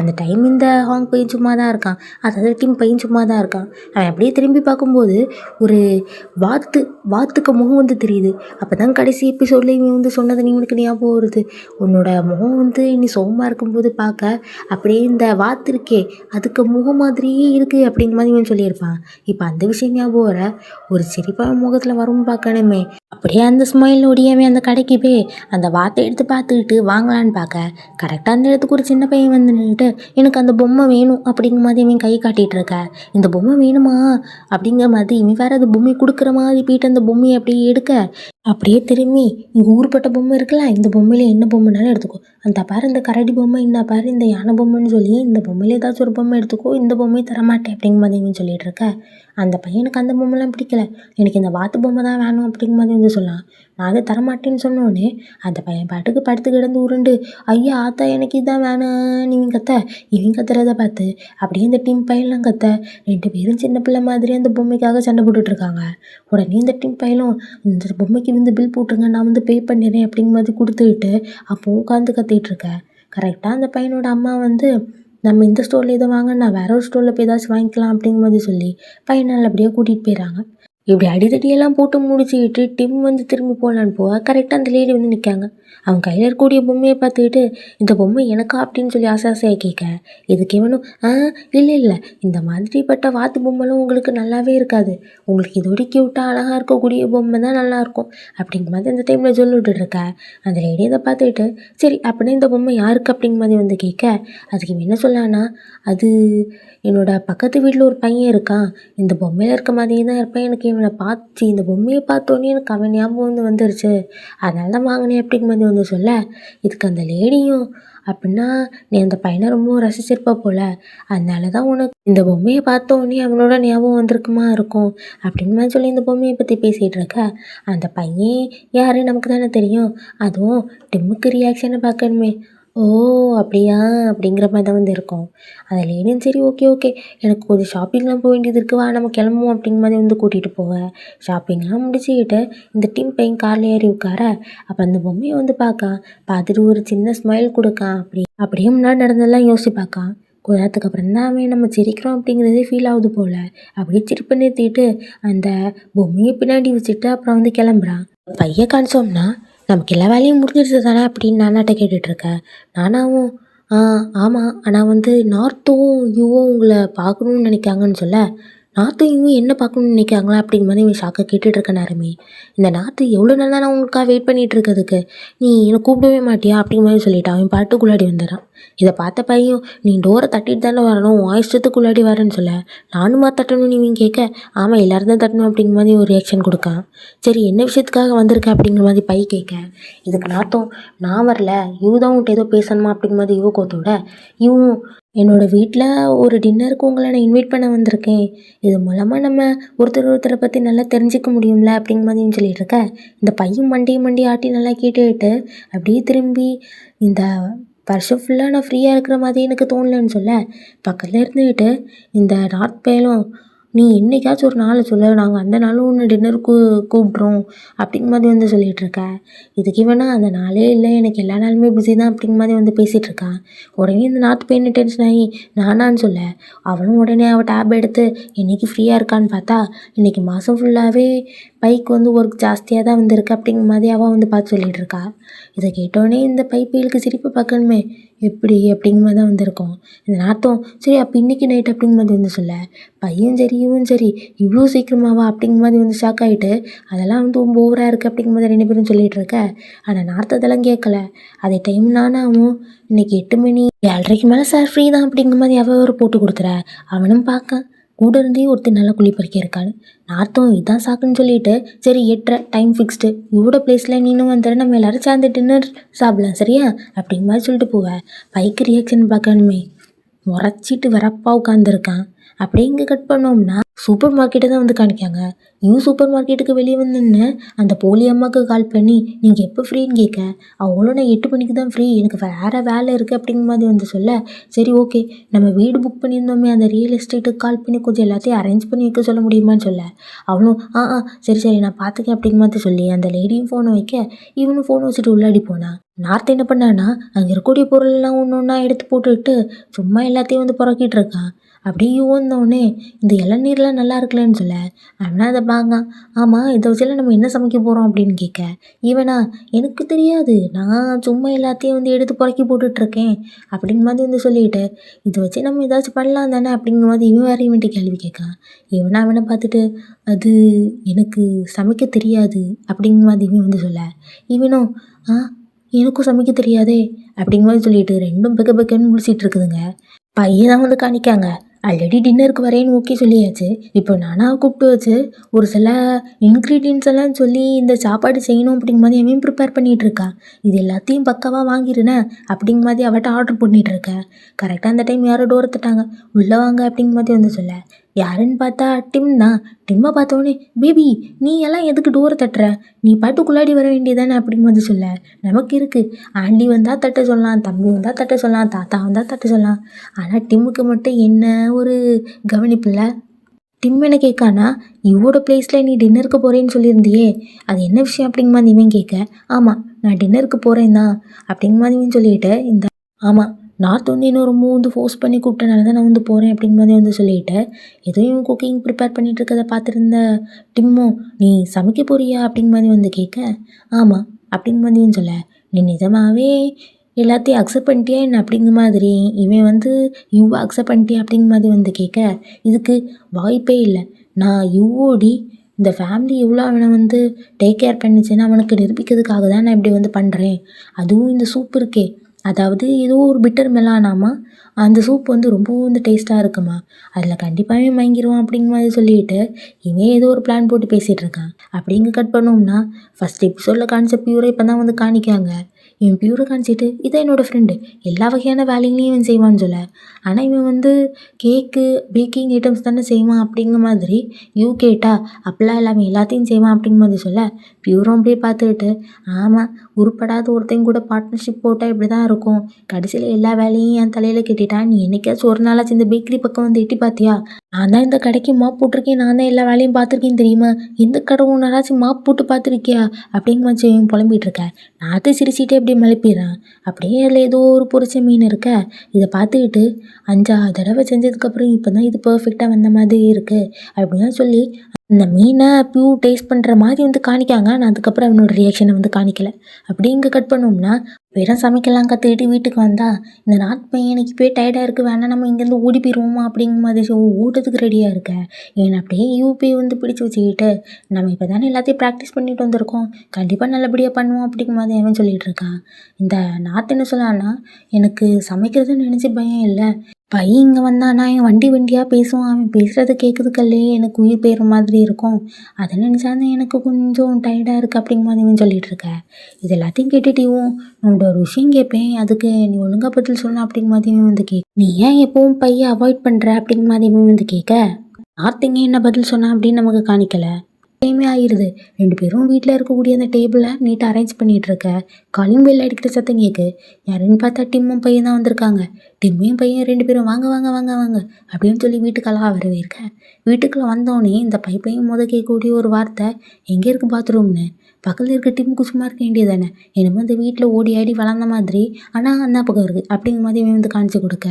அந்த டைம் இந்த ஹாங் பையன் சும்மா தான் இருக்கான், அதாவது டிம் பையன் சும்மா தான் இருக்கான். அவன் அப்படியே திரும்பி பார்க்கும்போது ஒரு வாத்துக்கு முகம் வந்து தெரியுது. அப்போ தான் கடைசி எபிசோடில் இவன் வந்து சொன்னது நீங்களுக்கு ஞாபகம் வருது, உன்னோட முகம் வந்து நீ சோகமாக இருக்கும்போது பார்க்க அப்படியே இந்த வாத்து இருக்கே அதுக்கு முகம் மாதிரியே இருக்குது அப்படிங்கிற மாதிரி இவன் சொல்லியிருப்பான். இப்போ அந்த விஷயம் ஞாபகம் வர ஒரு சிரிப்பாக முகத்தில் வரும்னு பார்க்கணுமே. அப்படியே அந்த ஸ்மைல் ஒடியாமே அந்த கடைக்கு போய் அந்த வார்த்தை எடுத்து பார்த்துக்கிட்டு வாங்கலான்னு பார்க்க கரெக்டாக அந்த இடத்துக்கு ஒரு சின்ன பையன் வந்து நின்றுட்டு எனக்கு அந்த பொம்மை வேணும் அப்படிங்கிற மாதிரி இவன் கை காட்டிகிட்டு இருக்க. இந்த பொம்மை வேணுமா அப்படிங்கிற மாதிரி இவன் வேறு அந்த பொம்மையை கொடுக்குற மாதிரி போயிட்டு அந்த பொம்மையை அப்படியே எடுக்க அப்படியே திரும்பி இங்கே ஊருப்பட்ட பொம்மை இருக்குல்ல, இந்த பொம்மையில் என்ன பொம்மைனாலும் எடுத்துக்கோ, அந்த பாரு இந்த கரடி பொம்மை, இந்த பாரு இந்த யானை பொம்மைன்னு சொல்லி இந்த பொம்மையில் ஏதாச்சும் ஒரு பொம்மை எடுத்துக்கோ, இந்த பொம்மையை தரமாட்டேன் அப்படிங்கிற மாதிரி இவன் சொல்லிட்டு இருக்க. அந்த பையனுக்கு அந்த பொம்மைலாம் பிடிக்கல, எனக்கு இந்த வாத்து பொம்மை தான் வேணும் அப்படிங்கிற மாதிரி வந்து சொல்லலாம். நான் அதை தரமாட்டேன்னு சொன்னோடனே அந்த பையன் பாட்டுக்கு படுத்து கிடந்து உருண்டு ஐயா ஆத்தா எனக்கு இதான் வேணாம் இவன் கத்த, இவன் கத்துறத பார்த்து அப்படியே இந்த டீம் பையன்லாம் கத்த 2 பேரும் சின்ன பிள்ளை மாதிரி அந்த பொம்மைக்காக சண்டை போட்டுட்ருக்காங்க. உடனே இந்த டீம் பையனும் இந்த பொம்மைக்கு வந்து பில் போட்டுருங்க நான் வந்து பே பண்ணிடுறேன் அப்படிங்கிற மாதிரி கொடுத்துக்கிட்டு அப்போ உட்காந்து கத்திட்டு இருக்க. கரெக்டாக அந்த பையனோட அம்மா வந்து நம்ம இந்த ஸ்டோரில் இதை வாங்க நான் வேற ஒரு ஸ்டோரில் போய் ஏதாச்சும் வாங்கிக்கலாம் அப்படிங்கிற மாதிரி சொல்லி பையனை நல்லபடியாக கூட்டிகிட்டு போயிடறாங்க. இப்படி அடிதடியெல்லாம் போட்டு முடிச்சுக்கிட்டு டிம் வந்து திரும்பி போகலான்னு போக கரெக்டாக அந்த லேடி வந்து நிற்காங்க. அவங்க கையில் இருக்கக்கூடிய பொம்மையை பார்த்துக்கிட்டு இந்த பொம்மை எனக்கா அப்படின்னு சொல்லி ஆசை ஆசையாக கேட்க இதுக்கு வேணும் இல்லை இந்த மாதிரிப்பட்ட வாத்து பொம்மைலாம் உங்களுக்கு நல்லாவே இருக்காது, உங்களுக்கு இதோட க்யூட்டாக அழகாக இருக்கக்கூடிய பொம்மை தான் நல்லாயிருக்கும் அப்படிங்கிற மாதிரி அந்த டைமில் சொல்லிவிட்டு இருக்க. அந்த லேடி அதை பார்த்துக்கிட்டு சரி அப்படின்னா இந்த பொம்மை யாருக்கு அப்படிங்கிற மாதிரி வந்து கேட்க அதுக்கு இவன் என்ன சொல்லான்னா அது என்னோட பக்கத்து வீட்டில் ஒரு பையன் இருக்கான், இந்த பொம்மையில் இருக்க மாதிரியே தான் இருப்பேன், எனக்கு இவனை பார்த்து இந்த பொம்மையை பார்த்தோன்னே எனக்கு அவன் ஞாபகம் வந்து வந்துருச்சு, அதனால தான் வாங்கினேன் அப்படிங்கிற மாதிரி வந்து சொல்ல இதுக்கு அந்த லேடியும் அப்படின்னா நீ அந்த பையனை ரொம்ப ரசிச்சிருப்ப போல, அதனால தான் உனக்கு இந்த பொம்மையை பார்த்தோன்னே அவனோட ஞாபகம் வந்திருக்குமா இருக்கும் அப்படிங்கிற மாதிரி சொல்லி இந்த பொம்மையை பற்றி பேசிகிட்டு இருக்க. அந்த பையன் யாரு நமக்கு தானே தெரியும், அதுவும் டிம்முக்கு ரியாக்ஷனை பார்க்கணுமே, ஓ அப்படியா அப்படிங்கிற மாதிரி தான் வந்து இருக்கும். அந்த லேடியும் சரி ஓகே எனக்கு கொஞ்சம் ஷாப்பிங்லாம் போக வேண்டியது இருக்குது வா நம்ம கிளம்புவோம் அப்படிங்கிற மாதிரி வந்து கூட்டிகிட்டு போவேன். ஷாப்பிங்லாம் முடிச்சுக்கிட்டு இந்த டீம் பையன் காரில் ஏறி உட்கார அப்போ அந்த பொம்மையை வந்து பார்த்துட்டு ஒரு சின்ன ஸ்மைல் கொடுக்கான். அப்படியே முன்னாடி நடந்ததெல்லாம் யோசிச்சு பார்க்கான். கொஞ்ச நேரத்துக்கு அப்புறம் தான் அவன் நம்ம சிரிக்கிறோம் அப்படிங்கிறதே ஃபீல் ஆகுது போல். அப்படியே சிரிப்பு நிறுத்திட்டு அந்த பொம்மையை பின்னாடி வச்சுட்டு அப்புறம் வந்து கிளம்புறான். பையன் காமிச்சோம்னா நமக்கு எல்லா வேலையும் முடிஞ்சிருச்சு தானே அப்படின்னு நானாட்ட கேட்டுட்ருக்கேன். நானாவும் ஆமாம் ஆனால் வந்து நார்த்தும் யூவும் உங்களை பார்க்கணுன்னு நினைக்காங்கன்னு சொல்ல நார்த்தும் யூவும் என்ன பார்க்கணுன்னு நினைக்காங்களா அப்படிங்கிற மாதிரி இவன் ஷாக்கை கேட்டுட்ருக்க நேரமே இந்த நார்த்து எவ்வளோ நல்லா நான் உங்களுக்காக வெயிட் பண்ணிகிட்டு இருக்கிறதுக்கு நீ என்னை கூப்பிடவே மாட்டியா அப்படிங்கிற மாதிரி சொல்லிவிட்டு அவன் பாட்டுக்குள்ளாடி வந்துடுறான். இதை பார்த்த பையன் நீ டோரை தட்டிட்டு தானே வரணும் உன் இஷ்டத்துக்குள்ளாடி வரேன்னு சொல்ல நானுமா தட்டணும்னு இவன் கேட்க ஆமாம் எல்லாரும் தான் தட்டணும் அப்படிங்கிற மாதிரி ஒரு ரியாக்ஷன் கொடுக்கான். சரி என்ன விஷயத்துக்காக வந்திருக்க அப்படிங்கிற மாதிரி பை கேட்க இதுக்கு நார்த்தம் நான் வரல யூ தான் உன்ட்டு ஏதோ பேசணுமா அப்படிங்கிற மாதிரி யுவ கோத்தோட இவன் என்னோடய வீட்டில் ஒரு டின்னருக்கு உங்களை நான் இன்வைட் பண்ண வந்திருக்கேன், இது மூலமாக நம்ம ஒருத்தரை பற்றி நல்லா தெரிஞ்சிக்க முடியும்ல அப்படிங்கிற மாதிரி சொல்லிட்டு இருக்க. இந்த பையன் மண்டி ஆட்டி நல்லா கேட்டுக்கிட்டு அப்படியே திரும்பி இந்த வருஷம் ஃபுல்லாக நான் ஃப்ரீயாக இருக்கிற மாதிரி எனக்கு தோணலன்னு சொல்ல பக்கத்தில் இருந்துக்கிட்டு இந்த நார்த் பையனும் நீ என்னைக்காச்சும் ஒரு நாள் சொல்ல நாங்கள் அந்த நாளும் ஒன்று டின்னருக்கு கூப்பிட்றோம் அப்படிங்கிற மாதிரி வந்து சொல்லிகிட்ருக்க. இதுக்கு வேணா அந்த நாளே இல்லை எனக்கு எல்லா நாளுமே பிஸி தான் அப்படிங்கிற மாதிரி வந்து பேசிகிட்ருக்கான். உடனே இந்த நார்த் பையன் டென்ஷன் ஆகி நானான்னு சொல்ல அவளும் உடனே அவள் டேப் எடுத்து இன்றைக்கி ஃப்ரீயாக இருக்கான்னு பார்த்தா இன்றைக்கி மாதம் ஃபுல்லாகவே பைக்கு வந்து ஒர்க் ஜாஸ்தியாக தான் வந்துருக்கு அப்படிங்கிற மாதிரி அவள் வந்து பார்த்து சொல்லிகிட்டு இருக்கா. இதை கேட்டோடனே இந்த பைப்பியலுக்கு சிரிப்பு பார்க்கணுமே எப்படி அப்படிங்கிற மாதிரி தான் வந்திருக்கும். இந்த நாத்தம் சரி அப்போ இன்றைக்கி நைட் அப்படிங்கிற மாதிரி வந்து சொல்ல பையன் சரி இவன் சரி இவ்வளோ சீக்கிரமாவா அப்படிங்கிற மாதிரி வந்து ஷாக் ஆகிட்டு அதெல்லாம் வந்து ரொம்ப ஓவராக இருக்குது அப்படிங்கிற மாதிரி 2 பேரும் சொல்லிகிட்டு இருக்க. ஆனால் நார்த்து அதெல்லாம் கேட்கல. அதே டைம் நானாவும் இன்றைக்கி 8 மணி 7:30க்கு மேலே சார் ஃப்ரீ தான் அப்படிங்கிற மாதிரி அவள் ஒரு போட்டு கொடுத்துற. அவனும் பார்க்க கூட இருந்தே ஒருத்தர் நல்லா குழி பறிக்க இருக்காள். நார்த்தம் இதான் சாக்குன்னு சொல்லிட்டு சரி 8:30 டைம் ஃபிக்ஸ்டு இவோட பிளேஸில் நீனும் வந்துடு நம்ம எல்லோரும் சேர்ந்து டின்னர் சாப்பிடலாம் சரியா அப்படிங்கிற மாதிரி சொல்லிட்டு போவேன். பைக்கு ரியாக்ஷன் பார்க்கணுமே முறைச்சிட்டு வரப்பா உட்காந்துருக்கான். அப்படியே இங்கே கட் பண்ணோம்னா சூப்பர் மார்க்கெட்டை தான் வந்து காணிக்காங்க. சூப்பர் மார்க்கெட்டுக்கு வெளியே வந்து நின்று அந்த போலி அம்மாவுக்கு கால் பண்ணி நீங்கள் எப்போ ஃப்ரீன்னு கேட்க அவங்களும் நான் 8 மணிக்கு தான் ஃப்ரீ எனக்கு வேறு வேலை இருக்குது அப்படிங்கிற மாதிரி வந்து சொல்ல சரி ஓகே நம்ம வீடு புக் பண்ணியிருந்தோமே அந்த ரியல் எஸ்டேட்டுக்கு கால் பண்ணி கொஞ்சம் எல்லாத்தையும் அரேஞ்ச் பண்ணி வைக்க சொல்ல முடியுமான்னு சொல்ல அவளும் சரி நான் பார்த்துக்கேன் அப்படிங்கிற மாதிரி சொல்லி அந்த லேடியும் ஃபோனை வைக்க இவனும் ஃபோனை வச்சுட்டு உள்ளாடி போனான். நார்த் என்ன பண்ணான்னா அங்கே இருக்கக்கூடிய பொருளெல்லாம் ஒன்று ஒன்றா எடுத்து போட்டுக்கிட்டு சும்மா எல்லாத்தையும் வந்து புறக்கிட்டு இருக்கான். அப்படியே வந்தோடனே இந்த இளநீர்லாம் நல்லா இருக்குல்லன்னு சொல்ல அவனா அதை பாங்க. ஆமாம் இதை வச்செல்லாம் நம்ம என்ன சமைக்க போகிறோம் அப்படின்னு கேட்க இவனா எனக்கு தெரியாது நான் சும்மா எல்லாத்தையும் வந்து எடுத்து புறக்கி போட்டுட்ருக்கேன் அப்படிங்கிற மாதிரி வந்து சொல்லிட்டு இதை வச்சு நம்ம ஏதாச்சும் பண்ணலாம் தானே அப்படிங்கிற மாதிரி இவன் வேற இவன்ட்டு கேள்வி கேட்கான். இவனா அவனை பார்த்துட்டு அது எனக்கு சமைக்க தெரியாது அப்படிங்கிற மாதிரி இவன் வந்து சொல்ல இவனும் எனக்கும் சமைக்க தெரியாதே அப்படிங்கிற மாதிரி சொல்லிட்டு ரெண்டும் பெக்க பெக்கன்னு முடிச்சிட்டு இருக்குதுங்க. பையன் தான் வந்து காணிக்காங்க. ஆல்ரெடி டின்னருக்கு வரேன்னு ஓகே சொல்லியாச்சு. இப்போ நானாக கூப்பிட்டு வச்சு ஒரு சில இன்க்ரீடியன்ஸ் எல்லாம் சொல்லி இந்த சாப்பாடு செய்யணும் அப்படிங்கிற மாதிரி அவன் ப்ரிப்பேர் பண்ணிகிட்டு இருக்கான். இது எல்லாத்தையும் பக்காவாக வாங்கிருனேன் அப்படிங்கிற மாதிரி அவட்ட ஆர்டர் பண்ணிகிட்டு இருக்கேன். கரெக்டாக அந்த டைம் யாரோ டோர் தட்டாங்க. உள்ளே வாங்க அப்படிங்கிற மாதிரி வந்து சொல்ல யாருன்னு பார்த்தா டிம் தான். டிம்மை பார்த்தோன்னே பேபி நீ எல்லாம் எதுக்கு டோரை தட்டுற, நீ பாட்டுக்குள்ளாடி வர வேண்டியதானே அப்படிங்கிற மாதிரி சொல்ல நமக்கு இருக்குது ஆண்டி வந்தால் தட்ட சொல்லலாம், தம்பி வந்தால் தட்ட சொல்லலாம், தாத்தா வந்தால் தட்ட சொல்லலாம். ஆனால் டிம்முக்கு மட்டும் என்ன ஒரு கவனிப்பில்ல. டிம் என்ன கேட்கானா இவோட பிளேஸில் நீ டின்னருக்கு போகிறேன்னு சொல்லியிருந்தியே அது என்ன விஷயம் அப்படிங்கிற மாதிரி இவன் கேட்க ஆமாம் நான் டின்னருக்கு போகிறேன் தான் அப்படிங்கிற மாதிரி இவன் சொல்லிட்டு இந்த ஆமாம் நார்த் வந்து இன்னும் ரொம்ப வந்து ஃபோர்ஸ் பண்ணி கூப்பிட்டனால தான் நான் வந்து போகிறேன் அப்படிங்கிற மாதிரி வந்து சொல்லிட்டு ஏதோ இவன் குக்கிங் ப்ரிப்பேர் பண்ணிட்டு இருக்கதை பார்த்துருந்த டிம்மும் நீ சமைக்க போறியா அப்படிங்கிற மாதிரி வந்து கேட்க ஆமாம் அப்படிங்கிற மாதிரி இவன் சொல்ல நீ நிஜமாவே எல்லாத்தையும் அக்செப்ட் பண்ணிட்டியா என்ன அப்படிங்கிற மாதிரி இவன் வந்து யூவை அக்செப்ட் பண்ணிட்டியா அப்படிங்கிற மாதிரி வந்து கேட்க இதுக்கு வாய்ப்பே இல்லை. நான் யூவோடி இந்த ஃபேமிலி எவ்வளோ அவனை வந்து டேக் கேர் பண்ணிச்சுன்னா அவனுக்கு நிரூபிக்கிறதுக்காக தான் நான் இப்படி வந்து பண்ணுறேன். அதுவும் இந்த சூப் இருக்கே அதாவது ஏதோ ஒரு பிட்டர் மெலானாமா அந்த சூப் வந்து ரொம்பவும் வந்து டேஸ்ட்டாக இருக்குமா அதில் கண்டிப்பாகவே மயங்கிடுவான் அப்படிங்கிற மாதிரி சொல்லிட்டு இவன் ஏதோ ஒரு பிளான் போட்டு பேசிகிட்டு இருக்கான். அப்படிங்க கட் பண்ணோம்னா ஃபஸ்ட் எபிசோடில் காணிச்ச பியூரை இப்போ தான் வந்து காணிக்காங்க. இவன் பியூரை காணிச்சிட்டு இதை என்னோடய ஃப்ரெண்டு எல்லா வகையான வேலைகளையும் இவன் செய்வான்னு சொல்ல ஆனால் இவன் வந்து கேக்கு பேக்கிங் ஐட்டம்ஸ் தானே செய்வான் அப்படிங்கிற மாதிரி யூ கேட்டா அப்பெல்லாம் எல்லாத்தையும் செய்வான் அப்படிங்கிற மாதிரி சொல்ல பியூரும் அப்படியே பார்த்துக்கிட்டு ஆமாம் உருப்படாத ஒருத்தையும் கூட பார்ட்னர்ஷிப் போட்டால் இப்படி தான் இருக்கும். கடைசியில் எல்லா வேலையும் என் தலையில் கட்டிட்டான். நீ என்னைக்காச்சும் ஒரு நாளாச்சும் இந்த பேக்கரி பக்கம் வந்து எட்டி பார்த்தியா? நான் தான் இந்த கடைக்கு மாப் போட்டிருக்கேன், நான் தான் எல்லா வேலையும் பார்த்துருக்கேன் தெரியுமா, இந்த கடை ஒன்றாச்சும் மாப் போட்டு பார்த்துருக்கியா அப்படிங்கிற மாதிரி புலம்பிகிட்டு இருக்க நாற்று சிரிச்சிட்டே அப்படியே மழுப்பிடுறான். அப்படியே அதில் ஏதோ ஒரு பொரிச்ச மீன் இருக்க இதை பார்த்துக்கிட்டு 5 தடவை செஞ்சதுக்கப்புறம் இப்போ தான் இது பர்ஃபெக்டாக வந்த மாதிரி இருக்குது அப்படின்னு சொல்லி அந்த மீனை பியூ டேஸ்ட் பண்ணுற மாதிரி வந்து காணிக்காங்க. நான் அதுக்கப்புறம் அவனோட ரியாக்ஷனை வந்து காணிக்கலை. அப்படி இங்கே கட் பண்ணோம்னா வெறும் சமைக்கலாம் கற்றுக்கிட்டு வீட்டுக்கு வந்தால் இந்த நாட் பையன் எனக்கு போய் டயர்டாக இருக்குது வேணா நம்ம இங்கேருந்து ஓடி போயிடுவோமா அப்படிங்கிற மாதிரி ஓட்டத்துக்கு ரெடியாக இருக்க ஏன்னா அப்படியே யூபி வந்து பிடிச்சி வச்சுக்கிட்டு நம்ம இப்போ தானே எல்லாத்தையும் ப்ராக்டிஸ் பண்ணிட்டு வந்திருக்கோம், கண்டிப்பாக நல்லபடியாக பண்ணுவோம் அப்படிங்கிற மாதிரி அவன் சொல்லிகிட்டு இருக்கான். இந்த நாட் என்ன சொல்லான்னா எனக்கு சமைக்கிறதுன்னு நினச்சி பயம் இல்லை, பையன் இங்கே வந்தானா என் வண்டியாக பேசுவான், அவன் பேசுகிறத கேட்குறதுக்கல்லே எனக்கு உயிர் போயிடுற மாதிரி இருக்கும், அதை நினச்சாதான் எனக்கு கொஞ்சம் டயர்டாக இருக்குது அப்படிங்கிற மாதிரி இவன் சொல்லிகிட்டு இருக்க. இது எல்லாத்தையும் கேட்டுட்டியும் உன்னோட ஒரு விஷயம் கேட்பேன், அதுக்கு நீ ஒழுங்காக பதில் சொல்லணும் அப்படிங்கிற மாதிரி இவன் வந்து கேட்க நீ ஏன் எப்பவும் பையன் அவாய்ட் பண்ணுற அப்படிங்கிற மாதிரி இவன் வந்து கேட்க நார்த்திங்க என்ன பதில் சொன்னான் அப்படின்னு நமக்கு காணிக்கலை. டைமே ஆயிடுது. 2 பேரும் வீட்டில் இருக்கக்கூடிய அந்த டேபிளை நீட்டாக அரேஞ்ச் பண்ணிகிட்டு இருக்க காலிங் பெல் அடிக்கிற சத்தம் கேட்கு. யாருன்னு பார்த்தா டிம்மும் பையன் தான் வந்திருக்காங்க. டிம்மையும் பையன் 2 பேரும் வாங்க வாங்க வாங்க வாங்க அப்படின்னு சொல்லி வீட்டுக்கெல்லாம் வரவேற்க வீட்டுக்குள்ளே வந்தோடனே இந்த பையன் கேட்கக்கூடிய ஒரு வார்த்தை எங்கே இருக்குது பாத்ரூம்னு. பக்கத்தில் இருக்க டிம்முக்கு சும்மா இருக்க வேண்டியது தானே, என்னமோ அந்த வீட்டில் ஓடி ஆடி வளர்ந்த மாதிரி ஆனால் அந்த பக்கம் இருக்குது அப்படிங்கிற மாதிரி இவன் வந்து காணிச்சு கொடுக்க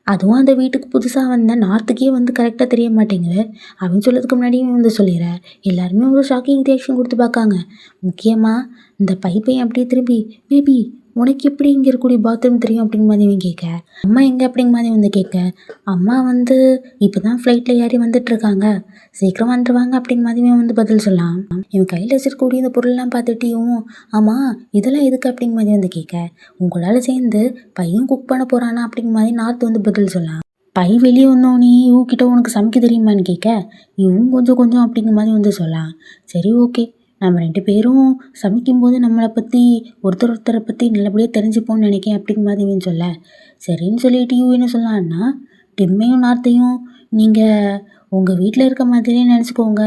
அதுவும் அந்த வீட்டுக்கு புதுசாக வந்த நார்த்துக்கே வந்து கரெக்டாக தெரிய மாட்டேங்குது. அவன் சொல்லதுக்கு முன்னாடியும் வந்து சொல்லிடுறேன். எல்லாருமே ஒரு ஷாக்கிங் ரியாக்ஷன் கொடுத்து பார்க்காங்க. முக்கியமாக இந்த பையன் அப்படியே திரும்பி பேபி உனக்கு எப்படி இங்கே இருக்கக்கூடிய பாத்ரூம் தெரியும் அப்படிங்கிற மாதிரி இவன் கேட்க அம்மா எங்கே அப்படிங்கிற மாதிரி வந்து கேட்க அம்மா வந்து இப்போ தான் ஃப்ளைட்டில் ஏறி வந்துட்டுருக்காங்க, சீக்கிரம் வந்துடுவாங்க அப்படிங்கிற மாதிரி இவன் வந்து பதில் சொல்லலாம். இவன் கையில் வச்சிருக்கக்கூடிய இந்த பொருள்லாம் பார்த்துட்டியும் ஆமாம் இதெல்லாம் எதுக்கு அப்படிங்கிற மாதிரி வந்து கேட்க உங்களால் சேர்ந்து பையன் குக் பண்ண போகிறானா அப்படிங்கிற மாதிரி நார்த் வந்து பதில் சொல்லலாம். பை வெளியே வந்தோடனே இவக்கிட்ட உனக்கு சமைக்க தெரியுமான்னு கேட்க இவன் கொஞ்சம் கொஞ்சம் அப்படிங்கிற மாதிரி வந்து சொல்லலாம். சரி ஓகே, நம்ம 2 பேரும் சமைக்கும்போது நம்மளை பற்றி ஒருத்தரை பற்றி நல்லபடியாக தெரிஞ்சுப்போம்னு நினைக்கிறேன் அப்படிங்கிற மாதிரி இவன் சொல்ல சரின்னு சொல்லிட்டு யூ என்ன சொல்லலான்னா டிம்மையும் நார்த்தையும் நீங்கள் உங்கள் வீட்டில் இருக்க மாதிரியே நினச்சிக்கோங்க,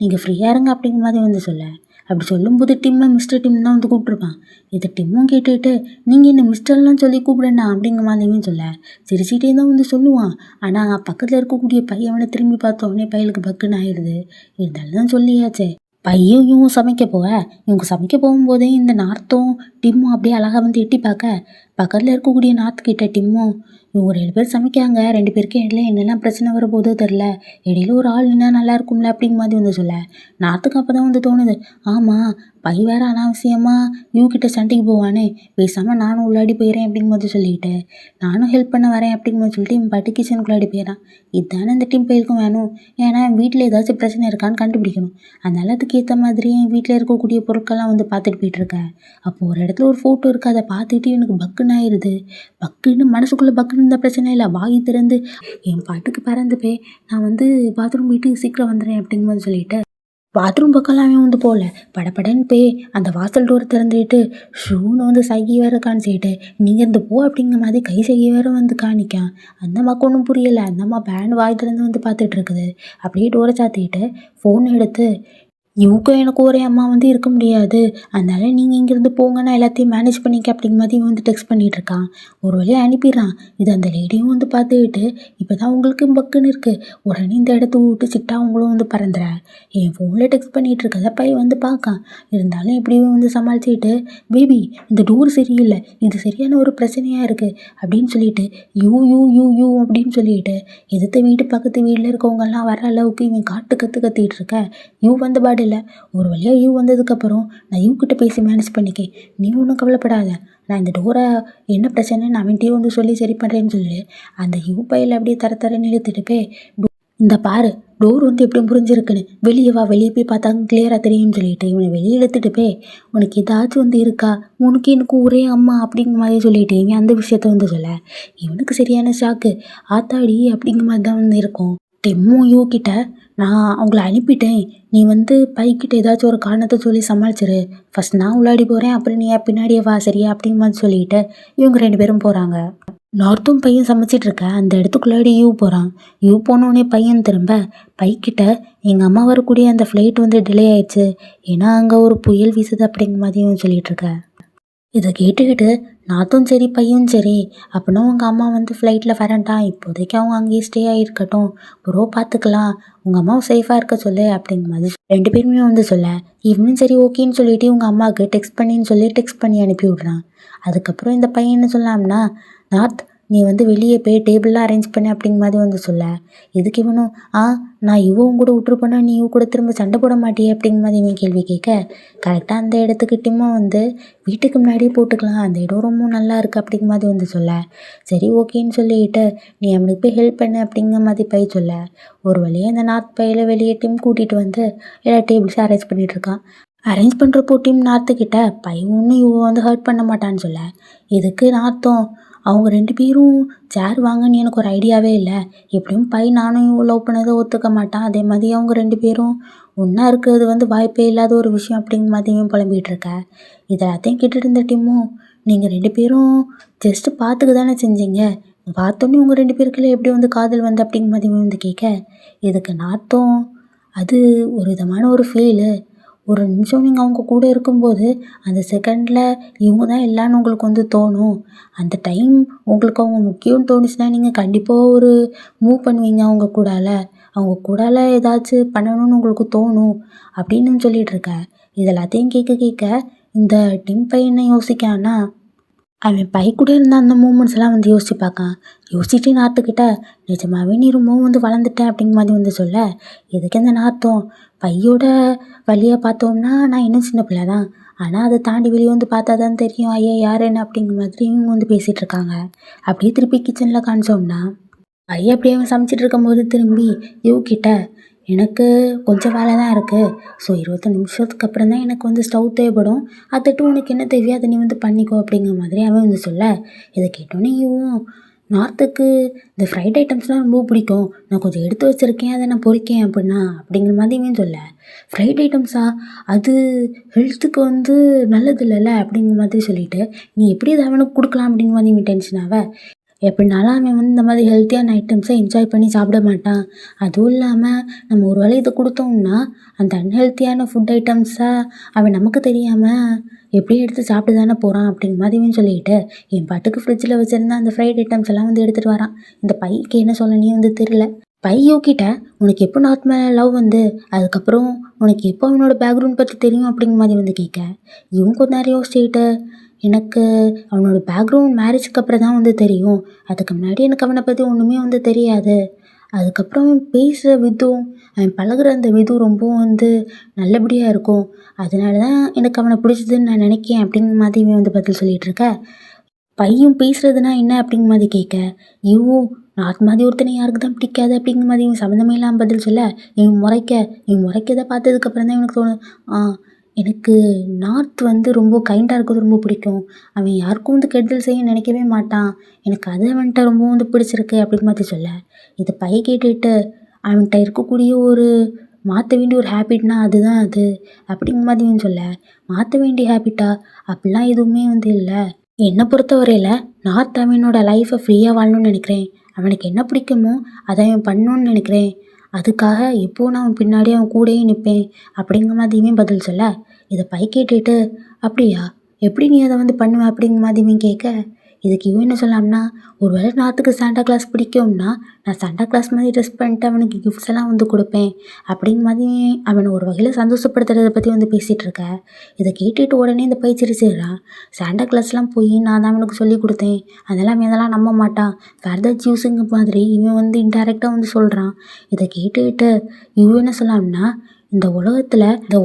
நீங்கள் ஃப்ரீயாக இருங்க அப்படிங்கிற மாதிரி வந்து சொல்ல அப்படி சொல்லும்போது டிம்மை மிஸ்டர் டிம் தான் வந்து கூப்பிட்ருப்பான். இதை டிம்மும் கேட்டுட்டு நீங்கள் என்ன மிஸ்டர்லாம் சொல்லி கூப்பிடண்டா அப்படிங்கிற மாதிரியும் சொல்ல சிரிச்சிட்டே தான் வந்து சொல்லுவான். ஆனால் பக்கத்தில் இருக்கக்கூடிய பையனை திரும்பி பார்த்தோடனே பையலுக்கு பக்குன்னு ஆயிடுது. இருந்தாலும் தான் சொல்லியாச்சே. பையன் இவங்க சமைக்க போகும்போதே இந்த நார்த்தும் டிம்மும் அப்படியே அழகாக வந்து எட்டி பார்க்க பக்கத்தில் இருக்கக்கூடிய நாத்துக்கிட்ட டிம்மும் இவங்க 2 பேர் சமைக்காங்க, 2 பேருக்கு இடையில என்னெல்லாம் பிரச்சனை வரப்போதோ தெரில, இடையில ஒரு ஆள் நின்னா நல்லா இருக்கும்ல அப்படிங்கிற மாதிரி வந்து சொல்ல, நாத்துக்கு அப்போ தான் வந்து தோணுது, ஆமாம் பை வேற அனாவசியமாக இவகிட்ட சண்டைக்கு போவானே, பேசாமல் நானும் உள்ளாடி போயிடுறேன் அப்படிங்கும்போது சொல்லிட்டு நானும் ஹெல்ப் பண்ண வரேன் அப்படிங்கும்போது சொல்லிட்டு இவன் பாட்டு கிச்சனுக்குள்ளாடி போயிடறான். இதுதானே இந்த டீம் பையலுக்கும் வேணும். ஏன்னா வீட்டில் ஏதாச்சும் பிரச்சனை இருக்கான்னு கண்டுபிடிக்கணும். அதனால அதுக்கேற்ற மாதிரி வீட்டில் இருக்கக்கூடிய பொருட்கள்லாம் வந்து பார்த்துட்டு போயிட்டுருக்கேன். அப்போது ஒரு இடத்துல ஒரு ஃபோட்டோ இருக்குது, அதை பார்த்துட்டு எனக்கு பக்குன்னு ஆயிடுது. பக்குன்னு மனசுக்குள்ளே பக்குன்னு இருந்தால் பிரச்சனை இல்லை, வாய் திறந்து என் பாட்டுக்கு பறந்து போய் நான் வந்து பாத்ரூம் போயிட்டு சீக்கிரம் வந்துடுறேன் அப்படிங்கும்போது சொல்லிட்டு பாத்ரூம் பக்கம்லாம் அவன் வந்து போகல, படப்படன்னு போய் அந்த வாசல் டோர் திறந்துட்டு ஷூன்னு வந்து சைகை வேற காணிச்சிட்டு நீங்கள் இருந்து போ அப்படிங்கிற மாதிரி கை சைகை வேற வந்து காணிக்கான். அந்த அம்மாவுக்கு ஒன்றும் புரியலை. அந்த அம்மா பேண்ட் வாய் திறந்து வந்து பார்த்துட்டு இருக்குது. அப்படியே டோரை சாத்திட்டு ஃபோன் எடுத்து இவங்க எனக்கு ஒரே அம்மா வந்து இருக்க முடியாது, அதனால நீங்கள் இங்கேருந்து போங்க, நான் எல்லாத்தையும் மேனேஜ் பண்ணிக்க அப்படிங்கிற மாதிரி இவன் வந்து டெக்ஸ்ட் பண்ணிகிட்ருக்கான். ஒரு வழியாக அனுப்பிடுறான். இது அந்த லேடியும் வந்து பார்த்துக்கிட்டு இப்போ தான் உங்களுக்கு பக்குன்னு இருக்குது, உடனே இந்த இடத்த விட்டு சிட்டா அவங்களும் வந்து பறந்துற என் ஃபோனில் டெக்ஸ்ட் பண்ணிகிட்டு இருக்கத பையன் வந்து பார்க்கான். இருந்தாலும் எப்படியும் வந்து சமாளிச்சுக்கிட்டு பேபி இந்த டோர் சரியில்லை, இது சரியான ஒரு பிரச்சனையாக இருக்குது அப்படின்னு சொல்லிட்டு யூ யூ யூ யூ அப்படின்னு சொல்லிட்டு எதிர்த்த வீட்டு பக்கத்து வீட்டில் இருக்கவங்கெல்லாம் வர அளவுக்கு இவன் கத்திட்டு இருக்க. யூ வந்த பாடு இல்லை. ஒரு வழியாக யூ வந்ததுக்கப்புறம் நான் யூக்கிட்ட பேசி மேனேஜ் பண்ணிக்கேன், நீ ஒன்றும் கவலைப்படாத, நான் இந்த டோரை என்ன பிரச்சனைன்னு அவன்கிட்டயே வந்து சொல்லி சரி பண்ணுறேன்னு சொல்லி அந்த யூ பையில் அப்படியே தரன்னு இழுத்துட்டு போய் இந்த பாரு டோர் வந்து எப்படி புரிஞ்சிருக்குன்னு, வெளியே வா, வெளியே போய் பார்த்தா கிளியராக தெரியும்னு சொல்லிட்டு இவனை வெளியே இழுத்துட்டு போய் உனக்கு ஏதாச்சும் வந்து இருக்கா, உனக்கு எனக்கு ஒரே அம்மா அப்படிங்கிற மாதிரி சொல்லிட்டு இவன் அந்த விஷயத்த வந்து சொல்ல இவனுக்கு சரியான ஷாக்கு. ஆத்தாடி அப்படிங்கிற மாதிரி தான் வந்து இருக்கும். டெம்மும் யூ கிட்ட நான் அவங்கள அனுப்பிட்டேன், நீ வந்து பைக்கிட்ட ஏதாச்சும் ஒரு காரணத்தை சொல்லி சமாளிச்சிரு, ஃபஸ்ட் நான் உள்ளாடி போகிறேன், அப்புறம் நீ பின்னாடியே வா சரியா அப்படிங்கிற மாதிரி சொல்லிட்டு இவங்க 2 பேரும் போகிறாங்க. நார்த்தும் பையன் சமைச்சிட்ருக்க அந்த இடத்துக்குள்ளாடி யூ போகிறான். யூ போனோடனே பையன் திரும்ப பைக்கிட்ட எங்கள் அம்மா வரக்கூடிய அந்த ஃப்ளைட் வந்து டிலே ஆயிடுச்சு, ஏன்னா அங்கே ஒரு புயல் வீசுது அப்படிங்கிற மாதிரியும் சொல்லிகிட்ருக்க. இதை கேட்டுக்கிட்டு நாத்தும் சரி பையனும் சரி அப்படின்னா உங்கள் அம்மா வந்து ஃப்ளைட்டில் வரேன்ட்டான், இப்போதைக்கு அவங்க அங்கேயே ஸ்டே ஆகிருக்கட்டும், ப்ரோ பார்த்துக்கலாம், உங்கள் அம்மாவை சேஃபாக இருக்க சொல்லு அப்படிங்கிற மாதிரி 2 பேருமே வந்து சொல்ல இவனும் சரி ஓகேன்னு சொல்லிட்டு உங்கள் அம்மாவுக்கு டெக்ஸ்ட் பண்ணின்னு சொல்லி டெக்ஸ்ட் பண்ணி அனுப்பி விட்றான். அதுக்கப்புறம் இந்த பையன் என்ன சொல்லாம்னா, நாத் நீ வந்து வெளியே போய் டேபிள்லாம் அரேஞ்ச் பண்ண அப்படிங்கிற மாதிரி வந்து சொல்ல எதுக்கு இவனும் நான் இவன் கூட விட்டுருப்பேன்னா நீ இவ கூட திரும்ப சண்டை போட மாட்டியே அப்படிங்கிற மாதிரி இவன் கேள்வி கேட்க கரெக்டாக அந்த இடத்துக்கு டிம்மும் வந்து வீட்டுக்கு முன்னாடியே போட்டுக்கலாம், அந்த இடம் ரொம்ப நல்லா இருக்குது அப்படிங்கிற மாதிரி வந்து சொல்ல சரி ஓகேன்னு சொல்லிட்டு நீ அவனுக்கு போய் ஹெல்ப் பண்ணு அப்படிங்கிற மாதிரி பை சொல்ல ஒரு வழியாக அந்த நார்த் பையில் வெளியே டிம் கூட்டிகிட்டு வந்து எல்லா டேபிள்ஸும் அரேஞ்ச் பண்ணிகிட்ருக்கான். அரேஞ்ச் பண்ணுறப்போ டிம் நார்த்துக்கிட்ட பை ஒன்றும் இவன் வந்து ஹர்ட் பண்ண மாட்டான்னு சொல்ல இதுக்கு நார்த்தும் அவங்க 2 பேரும் சேர் வாங்கன்னு எனக்கு ஒரு ஐடியாவே இல்லை, எப்படியும் பை நானும் இவன் லவ் பண்ணதை ஒத்துக்க மாட்டான், அதே மாதிரி அவங்க 2 பேரும் ஒன்றா இருக்கிறது வந்து வாய்ப்பே இல்லாத ஒரு விஷயம் அப்படிங்கிற மாதிரியும் புலம்பிகிட்டு இருக்க. இதெல்லாத்தையும் கேட்டுட்டு இருந்த டீமும் நீங்கள் 2 பேரும் ஜஸ்ட்டு பார்த்துக்க தானே செஞ்சீங்க, பார்த்தோன்னே உங்கள் 2 பேருக்குள்ள எப்படி வந்து காதல் வந்து அப்படிங்கிற மாதிரி வந்து கேட்க இதுக்கு நார்த்தும் அது ஒரு விதமான ஒரு ஃபீலு, ஒரு நிமிஷம் நீங்கள் அவங்க கூட இருக்கும்போது அந்த செகண்டில் இவங்க தான் எல்லான்னு உங்களுக்கு வந்து தோணும், அந்த டைம் உங்களுக்கு அவங்க முக்கியம்னு தோணுச்சுன்னா நீங்கள் கண்டிப்பாக ஒரு மூவ் பண்ணுவீங்க, அவங்க கூடால ஏதாச்சும் பண்ணணும்னு உங்களுக்கு தோணும் அப்படின்னு சொல்லிகிட்ருக்க. இது எல்லாத்தையும் கேட்க இந்த டிம் பையனை யோசிக்கான்னா அவன் பை கூட இருந்த அந்த மூமெண்ட்ஸ் எல்லாம் வந்து யோசிச்சு பார்க்கான். யோசிச்சுட்டு நார்த்துக்கிட்ட நிஜமாவே நீ ரொம்பவும் வந்து வளர்ந்துட்டேன் அப்படிங்கிற மாதிரி வந்து சொல்ல எதுக்கு அந்த நார்த்தம் பையோட வழியை பார்த்தோம்னா நான் இன்னும் சின்ன பிள்ளை தான், ஆனால் அதை தாண்டி வெளியே வந்து பார்த்தா தான் தெரியும் ஐயா யார் என்ன அப்படிங்கிற மாதிரி இவங்க வந்து பேசிகிட்டு இருக்காங்க. அப்படியே திருப்பி கிச்சனில் காமிச்சோம்னா ஐயா அப்படியே அவன் சமைச்சிட்டு இருக்கும்போது திரும்பி கிட்ட எனக்கு கொஞ்சம் வேலை தான் இருக்குது, ஸோ 20 நிமிஷத்துக்கு அப்புறம் தான் எனக்கு வந்து ஸ்டவ் தேவைப்படும், அதுட்டு உனக்கு என்ன தேவையோ அதை நீ வந்து பண்ணிக்கோ அப்படிங்கிற மாதிரி அவன் வந்து சொல்ல இதை கேட்டோன்னே இவன் நார்த்துக்கு இந்த ஃப்ரைட் ஐட்டம்ஸ்லாம் ரொம்ப பிடிக்கும், நான் கொஞ்சம் எடுத்து வச்சுருக்கேன், அதை நான் பொறிக்கேன் அப்படிங்கிற மாதிரி இவன் சொல்ல ஃப்ரைட் ஐட்டம்ஸா, அது ஹெல்த்துக்கு வந்து நல்லது இல்லைல்ல அப்படிங்கிற மாதிரி சொல்லிவிட்டு நீ எப்படி அதை அவனுக்கு கொடுக்கலாம் அப்படிங்கிற மாதிரி இவன் டென்ஷனாக எப்படினாலும் அவன் வந்து இந்த மாதிரி ஹெல்த்தியான ஐட்டம்ஸை என்ஜாய் பண்ணி சாப்பிட மாட்டான், அதுவும் இல்லாமல் நம்ம ஒரு வேளை இதை கொடுத்தோம்னா அந்த அன்ஹெல்த்தியான ஃபுட் ஐட்டம்ஸை அவன் நமக்கு தெரியாமல் எப்படியும் எடுத்து சாப்பிட்டு தானே போகிறான் அப்படிங்கிற மாதிரியும் சொல்லிட்டு என் பாட்டுக்கு ஃப்ரிட்ஜில் வச்சுருந்தா அந்த ஃப்ரைட் ஐட்டம்ஸ் எல்லாம் வந்து எடுத்துகிட்டு வரான். இந்த பைக்கு என்ன சொல்லனே வந்து தெரியல. பையோக்கிட்ட உனக்கு எப்போ நார்த் மேலே லவ் வந்து அதுக்கப்புறம் உனக்கு எப்போ அவனோட பேக்ரவுண்ட் பற்றி தெரியும் அப்படிங்கிற மாதிரி வந்து கேட்க இவன் கொஞ்ச நேரம் யோசிச்சுக்கிட்டு எனக்கு அவனோட பேக்ரவுண்ட் மேரேஜுக்கு அப்புறம் தான் வந்து தெரியும். அதுக்கு முன்னாடி எனக்கு அவனை பற்றி ஒன்றுமே வந்து தெரியாது. அதுக்கப்புறம் அவன் பேசுகிற விதம், அவன் பழகுற அந்த விதம் ரொம்பவும் வந்து நல்லபடியாக இருக்கும். அதனால தான் எனக்கு அவனை பிடிச்சதுன்னு நான் நினைக்கிறேன் அப்படிங்கிற மாதிரி இவன் வந்து பதில் சொல்லிகிட்ருக்க. பையன் பேசுறதுனா என்ன அப்படிங்கிற மாதிரி கேட்க, இவன் நார்த் மாதிரி ஒருத்தனை யாருக்கு தான் பிடிக்காது அப்படிங்கிற மாதிரி இவன் சம்மந்தமே இல்லாமல் பதில் சொல்ல, இவன் முறைக்கதை பார்த்ததுக்கப்புறம் தான் இவனுக்கு தோணும், எனக்கு நார்த் வந்து ரொம்ப கைண்டாக இருக்கிறது ரொம்ப பிடிக்கும். அவன் யாருக்கும் வந்து கெடுதல் செய்ய நினைக்கவே மாட்டான். எனக்கு அது அவன்கிட்ட ரொம்ப வந்து பிடிச்சிருக்கு அப்படிங்கிற மாதிரி சொல்ல, இதை பையன் கேட்டுட்டு அவன்கிட்ட இருக்கக்கூடிய ஒரு மாற்ற வேண்டிய ஒரு ஹேபிட்னா அதுதான் அது அப்படிங்கிற மாதிரி இவன் சொல்ல, மாற்ற வேண்டிய ஹேபிட்டா? அப்படிலாம் எதுவுமே வந்து இல்லை. என்னை பொறுத்தவரையில் நார்த் அவனோட லைஃப்பை ஃப்ரீயாக வாழணும்னு நினைக்கிறேன். அவனுக்கு என்ன பிடிக்குமோ அதை அவன் பண்ணணும்னு நினைக்கிறேன். அதுக்காக எப்போது நான் அவன் பின்னாடியே அவன் கூடயே நிற்பேன் அப்படிங்கிற மாதிரியுமே பதில் சொல்ல, இதை பை கேட்டுட்டு அப்படியா, எப்படி நீ அதை வந்து பண்ணுவ அப்படிங்கிற மாதிரியுமே கேட்க, இதுக்கு இவன் என்ன சொல்லலாம்னா, ஒரு வேளை நார்த்துக்கு சாண்டா கிளாஸ் பிடிக்கும்னா நான் சாண்டா கிளாஸ் மாதிரி ட்ரெஸ் பண்ணிட்டு அவனுக்கு கிஃப்ட்ஸ் எல்லாம் வந்து கொடுப்பேன் அப்படிங்கிற மாதிரி அவனை ஒரு வகையில் சந்தோஷப்படுத்துறதை பற்றி வந்து பேசிகிட்டு இருக்க. இதை கேட்டுட்டு உடனே இந்த பை சிரிச்சிடுறான். சாண்டா கிளாஸ்லாம் போய் நான் தான் அவனுக்கு சொல்லி கொடுத்தேன், அதெல்லாம் இதெல்லாம் நம்ப மாட்டான், ஃபர்தர் ஜூஸுங்க மாதிரி இவன் வந்து இன்டெரக்டாக வந்து சொல்கிறான். இதை கேட்டுக்கிட்டு இவன் என்ன சொல்லலாம்னா, இந்த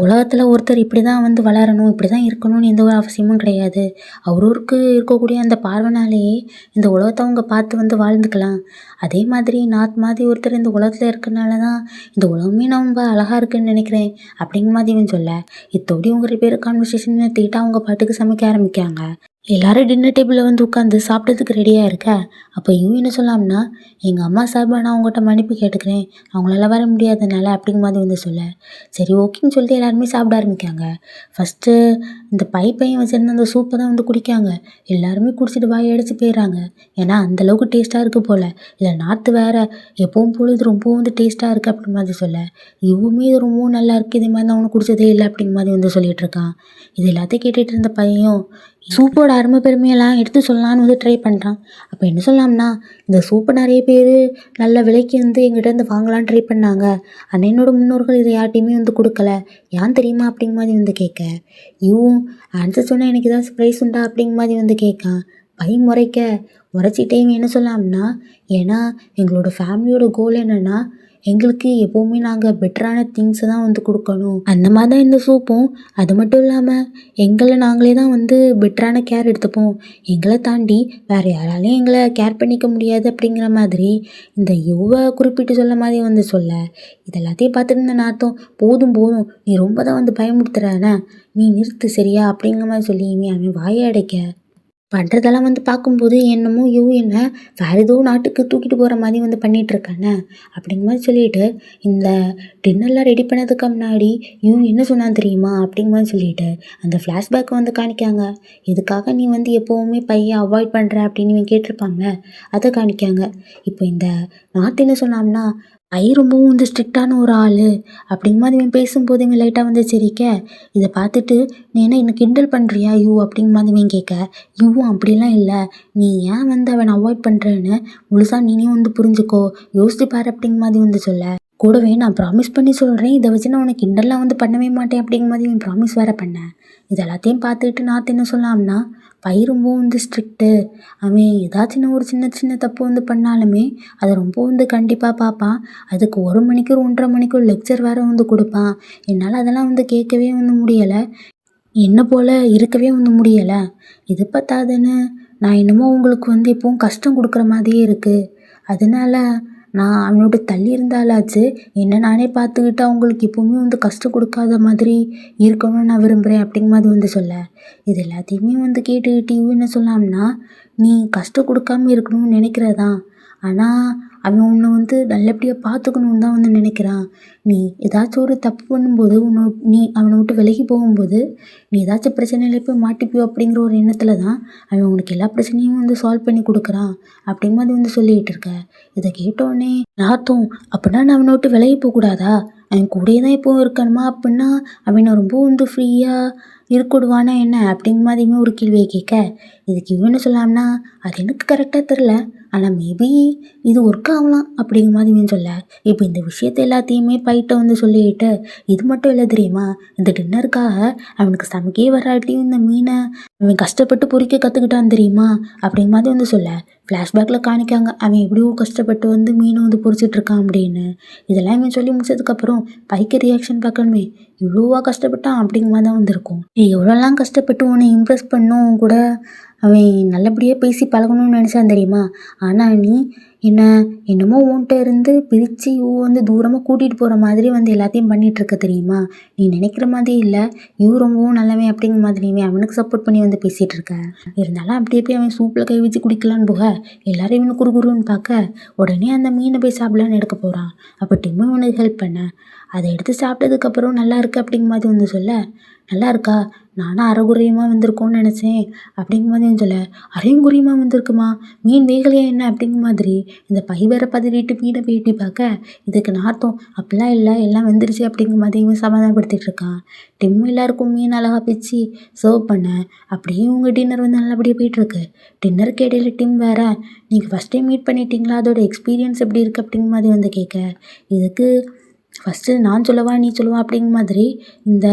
உலகத்தில் ஒருத்தர் இப்படி தான் வந்து வளரணும், இப்படி தான் இருக்கணும்னு எந்த ஒரு அவசியமும் கிடையாது. அவரவருக்கு இருக்கக்கூடிய அந்த பார்வைனாலேயே இந்த உலகத்தை அவங்க பார்த்து வந்து வாழ்ந்துக்கலாம். அதே மாதிரி நார்த் மாதிரி ஒருத்தர் இந்த உலகத்தில் இருக்கனால தான் இந்த உலகமே ரொம்ப அழகாக இருக்குன்னு நினைக்கிறேன் அப்படிங்கிற மாதிரி இவன் சொல்ல, இத்தோடி உங்கள் 2 பேர் கான்வர்சேஷன் நிறுத்திக்கிட்டு அவங்க பாட்டுக்கு சமைக்க ஆரம்பிக்காங்க. எல்லாரும் டின்னர் டேபிளில் வந்து உட்காந்து சாப்பிட்றதுக்கு ரெடியாக இருக்க. அப்போ இவன் என்ன சொல்லலாம்னா, எங்கள் அம்மா சார்பாக நான் அவங்ககிட்ட மன்னிப்பு கேட்டுக்கிறேன், அவங்களால வர முடியாதனால அப்படிங்கிற மாதிரி வந்து சொல்ல, சரி ஓகேன்னு சொல்லிட்டு எல்லாருமே சாப்பிட ஆரம்பிக்காங்க. ஃபஸ்ட்டு இந்த பையன் வச்சுருந்த அந்த சூப்பை தான் வந்து குடிக்காங்க. எல்லாருமே குடிச்சிட்டு வாயை அடிச்சு போயிடுறாங்க. ஏன்னா அந்தளவுக்கு டேஸ்ட்டாக இருக்குது போல். இல்லை நாற்று வேறு, எப்பவும் போல் இது ரொம்பவும் வந்து டேஸ்ட்டாக இருக்குது அப்படிங்கிற மாதிரி சொல்ல, இவமே இது ரொம்பவும் நல்லா இருக்குது, இதே மாதிரி தான் அவனு குடிச்சதே இல்லை அப்படிங்கிற மாதிரி வந்து சொல்லிகிட்டு இருக்கான். இது எல்லாத்தையும் கேட்டுகிட்டு இருந்த பையன் சூப்போட அருமை பெருமையெல்லாம் எடுத்து சொல்லலான்னு வந்து ட்ரை பண்ணுறான். அப்போ என்ன சொல்லலாம்னா, இந்த சூப்பை நிறைய பேர் நல்ல விலைக்கு வந்து எங்கிட்ட இருந்து வாங்கலான்னு ட்ரை பண்ணாங்க. ஆனால் என்னோட முன்னோர்கள் இதை யார்ட்டையுமே வந்து கொடுக்கல, ஏன் தெரியுமா அப்படிங்கிற மாதிரி வந்து கேட்க, இவன் ஆன்சர் சொன்னால் எனக்கு ஏதாவது ப்ரைஸ் உண்டா அப்படிங்கிற மாதிரி வந்து கேட்கான். பையன் முறைச்சிட்டே இவன் என்ன சொல்லலாம்னா, ஏன்னா எங்களோட ஃபேமிலியோட கோல் என்னென்னா, எங்களுக்கு எப்போவுமே நாங்கள் பெட்டரான திங்ஸை தான் வந்து கொடுக்கணும். அந்த மாதிரி தான் இந்த சூப்பும். அது மட்டும் இல்லாமல் எங்களை நாங்களே தான் வந்து பெட்டரான கேர் எடுத்துப்போம். எங்களை தாண்டி வேறு யாராலையும் எங்களை கேர் பண்ணிக்க முடியாது அப்படிங்கிற மாதிரி இந்த குறிப்பிட்டு சொல்ல மாதிரி வந்து சொல்ல, இது எல்லாத்தையும் பார்த்துட்டு இருந்த நாத்தம், போதும் போதும் நீ ரொம்ப தான் வந்து பயமுறுத்துறானே, நீ நிறுத்து சரியா அப்படிங்கிற மாதிரி சொல்லி அவன் வாயை அடைக்க, பண்ணுறதெல்லாம் வந்து பார்க்கும்போது என்னமோ என்ன வேறு ஏதோ நாட்டுக்கு தூக்கிட்டு போகிற மாதிரி வந்து பண்ணிகிட்ருக்கானே அப்படிங்கிற மாதிரி சொல்லிட்டு, இந்த டின்னர்லாம் ரெடி பண்ணதுக்கு முன்னாடி என்ன சொன்னான் தெரியுமா அப்படிங்கிற மாதிரி சொல்லிட்டு அந்த ஃப்ளாஷ்பேக்கை வந்து காணிக்காங்க. எதுக்காக நீ வந்து எப்போவுமே பையன் அவாய்ட் பண்ணுற அப்படின்னு இவன் கேட்டிருப்பாங்க, அதை காணிக்காங்க. இப்போ இந்த நாட்டு என்ன சொன்னான்னா, ரொம்பவும் வந்து ஸ்ட்ரிக்டான ஒரு ஆள் அப்படிங்கிற மாதிரி இவன் பேசும்போது இவன் லைட்டாக வந்து சிரிக்க, இதை பார்த்துட்டு நீ என்ன இன்னும் கிண்டல் பண்ணுறியா அப்படிங்கிற மாதிரி இவன் கேட்க, அப்படிலாம் இல்லை, நீ ஏன் வந்து அவனை அவாய்ட் பண்ணுறேன்னு முழுசாக நீனே வந்து புரிஞ்சுக்கோ, யோசிச்சு பாரு அப்படிங்கிற மாதிரி வந்து சொல்ல, கூடவே நான் ப்ராமிஸ் பண்ணி சொல்கிறேன், இதை வச்சு நான் உனக்கு கிண்டல்லாம் வந்து பண்ணவே மாட்டேன் அப்படிங்கிற மாதிரி இவன் ப்ராமிஸ் வேறு பண்ணேன். இது எல்லாத்தையும் பார்த்துக்கிட்டு நான் என்ன சொல்லலாம்னா, ரொம்ப வந்து ஸ்ட்ரிக்ட்டு, அவன் ஏதாச்சும் ஒரு சின்ன சின்ன தப்பு வந்து பண்ணாலுமே அதை ரொம்ப வந்து கண்டிப்பாக பார்ப்பான். அதுக்கு 1 மணிக்கூர் 1.5 மணிக்கூர் லெக்சர் வேறு வந்து கொடுப்பான். என்னால் அதெல்லாம் வந்து கேட்கவே வந்து முடியலை, என்ன போல் இருக்கவே வந்து முடியலை. இது பத்தாதுன்னு நான் என்னமோ உங்களுக்கு வந்து எப்பவும் கஷ்டம் கொடுக்குற மாதிரியே இருக்குது, அதனால நான் அவனோட தள்ளி இருந்தாலாச்சு என்னை நானே பார்த்துக்கிட்டு அவங்களுக்கு எப்போவுமே வந்து கஷ்டம் கொடுக்காத மாதிரி இருக்கணும்னு நான் விரும்புகிறேன் அப்படிங்கிற மாதிரி வந்து சொல்ல, இது எல்லாத்தையுமே வந்து கேட்டுக்கிட்டு என்ன சொல்லலாம்னா, நீ கஷ்டம் கொடுக்காம இருக்கணும்னு நினைக்கிறதான், ஆனால் அவன் உன்னை வந்து நல்லபடியாக பார்த்துக்கணுன்னு தான் வந்து நினைக்கிறான். நீ ஏதாச்சும் ஒரு தப்பு பண்ணும்போது நீ அவனை விட்டு விலகி போகும்போது நீ ஏதாச்சும் பிரச்சனையில போய் மாட்டிப்பியோ அப்படிங்கிற ஒரு எண்ணத்தில் தான் அவன் உனக்கு எல்லா பிரச்சனையும் வந்து சால்வ் பண்ணி கொடுக்குறான் அப்படிங்கிற மாதிரி வந்து சொல்லிகிட்டு இருக்க. இதை கேட்டோடனே நாத்தம், அப்படின்னா நான் அவனை விட்டு விலகி போகக்கூடாதா, அவன் கூடயே தான் எப்போவும் இருக்கணுமா, அப்படின்னா அவனை ரொம்ப வந்து ஃப்ரீயாக இருக்கொடுவானா என்ன அப்படிங்கிற மாதிரியுமே ஒரு கேள்வியை கேட்க, இதுக்கு என்ன சொல்லலாம்னா, அது எனக்கு கரெக்டாக தெரில, ஆனால் மேபி இது ஒர்க் ஆகலாம் அப்படிங்கிற மாதிரி இவன் சொல்ல, இப்போ இந்த விஷயத்த எல்லாத்தையுமே பைட்ட வந்து சொல்லிட்டு, இது மட்டும் இல்லை தெரியுமா, இந்த டின்னருக்காக அவனுக்கு சமைக்கவே வராட்டியும் இந்த மீனை அவன் கஷ்டப்பட்டு பொரிக்க கற்றுக்கிட்டான் தெரியுமா அப்படிங்கிற மாதிரி வந்து சொல்ல, ஃப்ளாஷ்பேக்கில் காணிக்காங்க அவன் எப்படியோ கஷ்டப்பட்டு வந்து மீனை வந்து பொரிச்சிட்டு இருக்கான் அப்படின்னு. இதெல்லாம் இவன் சொல்லி முடிச்சதுக்கப்புறம் பைக்கு ரியாக்ஷன் பார்க்கணுமே, இவ்வளோவா கஷ்டப்பட்டான் அப்படிங்கிற மாதிரி தான் வந்திருக்கும். நீ எவ்வளோலாம் கஷ்டப்பட்டு உன்னை இம்ப்ரெஸ் பண்ணும் கூட அவன் நல்லபடியாக பேசி பழகணும்னு நினச்சான் தெரியுமா, ஆனால் நீ என்னமோ உன்கிட்ட இருந்து பிரித்து வந்து தூரமாக கூட்டிகிட்டு போகிற மாதிரி வந்து எல்லாத்தையும் பண்ணிகிட்ருக்க தெரியுமா. நீ நினைக்கிற மாதிரி இல்லை, ரொம்பவும் நல்லவன் அப்படிங்கிற மாதிரியுமே அவனுக்கு சப்போர்ட் பண்ணி வந்து பேசிகிட்டு இருக்க. இருந்தாலும் அப்படியே போய் அவன் சூப்பில் கை வச்சு குடிக்கலான்னு போக எல்லாரும் இவனு குறுகுருன்னு பார்க்க உடனே அந்த மீனை போய் சாப்பிடலான்னு எடுக்க போகிறான். அப்போ டிம்மும் இவனுக்கு ஹெல்ப் பண்ண அதை எடுத்து சாப்பிட்டதுக்கப்புறம் நல்லா இருக்குது அப்படிங்கிற மாதிரி வந்து சொல்ல, நல்லா இருக்கா, நானும் அரைகுறையுமா வந்திருக்கோன்னு நினச்சேன் அப்படிங்கிற மாதிரி சொல்ல, அரையும் குறையுமா வந்திருக்குமா, மீன் வேகலையா என்ன அப்படிங்கிற மாதிரி இந்த பை வேற பதறிட்டு மீனை பேட்டி பார்க்க இதுக்கு நார்த்தம் அப்படிலாம் இல்லை, எல்லாம் வெந்துருச்சு அப்படிங்கிற மாதிரி இவன் சமாதானப்படுத்திட்டு இருக்கான். டிம் எல்லாருக்கும் மீன் அழகாக பிச்சு சர்வ் பண்ண அப்படியே உங்கள் டின்னர் வந்து நல்லபடியாக போயிட்டுருக்கு. டின்னருக்கு இடையில டிம் வேற, நீங்கள் ஃபஸ்ட் டைம் மீட் பண்ணிட்டீங்களா, அதோட எக்ஸ்பீரியன்ஸ் எப்படி இருக்குது அப்படிங்கிற மாதிரி வந்து கேட்க, இதுக்கு ஃபஸ்ட்டு நான் சொல்லவா நீ சொல்லவா அப்படிங்கிற மாதிரி இந்த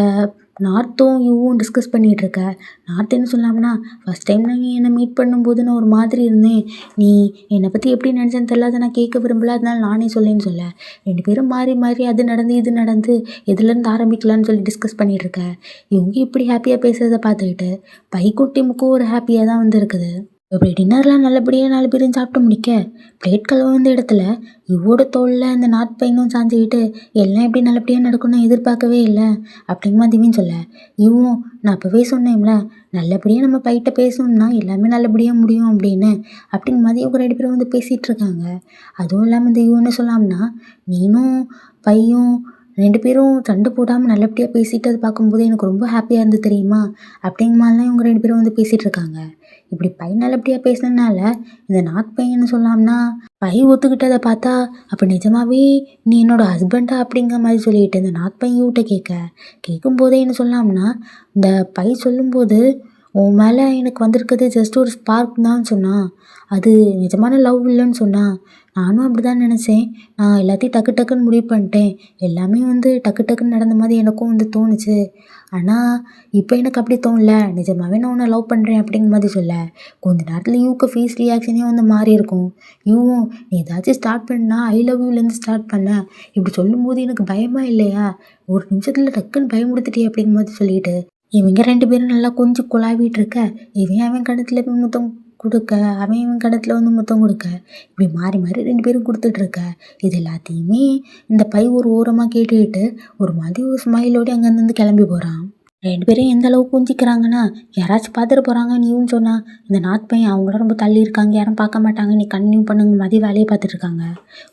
நார்த்தும் யூவும் டிஸ்கஸ் பண்ணிகிட்ருக்க. நார்த் என்ன சொல்லாமனா, ஃபஸ்ட் டைம் நான் என்னை மீட் பண்ணும்போது நான் ஒரு மாதிரி இருந்தேன், நீ என்னை பற்றி எப்படி நினச்சேன்னு தெரியல, அதை நான் கேட்க விரும்பல, அதனால நானே சொல்லேன்னு சொல்ல, ரெண்டு பேரும் மாறி மாறி அது நடந்து இது நடந்து எதுலேருந்து ஆரம்பிக்கலான்னு சொல்லி டிஸ்கஸ் பண்ணிகிட்ருக்க. இவங்க இப்படி ஹாப்பியாக பேசுகிறத பார்த்துக்கிட்டு பைக்கும் டிம்முக்கும் ஒரு ஹாப்பியாக தான் வந்து இருக்குது. இப்படி டின்னர்லாம் நல்லபடியாக 4 பேரும் சாப்பிட்டு முடிக்க பிளேட் கழுவ வந்த இடத்துல இவோட தோளில் அந்த நார்த் பையனும் சாஞ்சிக்கிட்டு எல்லாம் எப்படி நல்லபடியாக நடக்கும்னு எதிர்பார்க்கவே இல்லை அப்படிங்கிற மாதிரியும் சொல்ல, இவன் நான் அப்போவே சொன்னேன்ல நல்லபடியாக நம்ம பைட்ட பேசணும்னா எல்லாமே நல்லபடியாக முடியும் அப்படின்னு அப்படிங்கிற மாதிரி இவங்க 2 பேரும் வந்து பேசிகிட்டு இருக்காங்க. அதுவும் இல்லாமல் இந்த இவன்னு சொல்லாம்னா, நீனும் பையும் 2 பேரும் சண்டை போடாமல் நல்லபடியாக பேசிட்டு அதை பார்க்கும்போது எனக்கு ரொம்ப ஹாப்பியாக இருந்து தெரியுமா அப்படிங்கிற மாதிரிலாம் இவங்க 2 பேரும் வந்து பேசிகிட்டு இருக்காங்க. இப்படி பையன் நல்லபடியாக பேசினதுனால இந்த நார்த் பையன்னு சொல்லாம்னா பை ஒத்துக்கிட்டதை பார்த்தா, அப்போ நிஜமாவே நீ என்னோட ஹஸ்பண்டா அப்படிங்கிற மாதிரி சொல்லிட்டு இந்த நார்த் பையன் யூட்ட கேட்கும்போதே என்ன சொல்லாம்னா, இந்த பை சொல்லும்போது உன் மேலே எனக்கு வந்திருக்கிறது ஜஸ்ட் ஒரு ஸ்பார்க் தான் சொன்னான், அது நிஜமான லவ் இல்லைன்னு சொன்னான். நானும் அப்படி தான் நினச்சேன், நான் எல்லாத்தையும் டக்கு டக்குன்னு முடிவு பண்ணிட்டேன், எல்லாமே வந்து டக்கு டக்குன்னு நடந்த மாதிரி எனக்கும் வந்து தோணுச்சு. ஆனால் இப்போ எனக்கு அப்படி தோணல, நிஜமாவே நான் உன்னை லவ் பண்ணுறேன் அப்படிங்கிற மாதிரி சொல்ல, கொஞ்ச நேரத்தில் யூக்கு ஃபேஸ் ரியாக்ஷனே வந்து மாறி இருக்கும். யூவும் நீ ஏதாச்சும் ஸ்டார்ட் பண்ணா ஐ லவ் யூலேருந்து ஸ்டார்ட் பண்ண, இப்படி சொல்லும்போது எனக்கு பயமாக இல்லையா, ஒரு நிமிஷத்தில் டக்குன்னு பயமுடுத்திட்டே அப்படிங்கிற மாதிரி சொல்லிட்டு இவங்க 2 பேரும் நல்லா கொஞ்சம் குழாவிட்டு இருக்க, இவன் அவன் கணத்தில் போய் முத்தம் கொடுக்க, அவன் இவன் கணத்தில் வந்து முத்தம் கொடுக்க, இப்படி மாறி மாறி 2 பேரும் கொடுத்துட்ருக்க. இது எல்லாத்தையுமே இந்த பை ஒரு ஓரமாக கேட்டுக்கிட்டு ஒரு மாதிரி ஒரு ஸ்மைலோடு அங்கேருந்து கிளம்பி போகிறான். 2 பேரும் எந்த அளவுக்கு புரிஞ்சிக்கிறாங்கன்னா, யாராச்சும் பார்த்துட்டு போகிறாங்க நீயும் சொன்னா, இந்த நார்த் பையன் அவங்களாம் ரொம்ப தள்ளி இருக்காங்க, யாரும் பார்க்க மாட்டாங்க, நீ கன்டினியூ பண்ணுங்க மாதிரி வேலையை பார்த்துட்டு இருக்காங்க.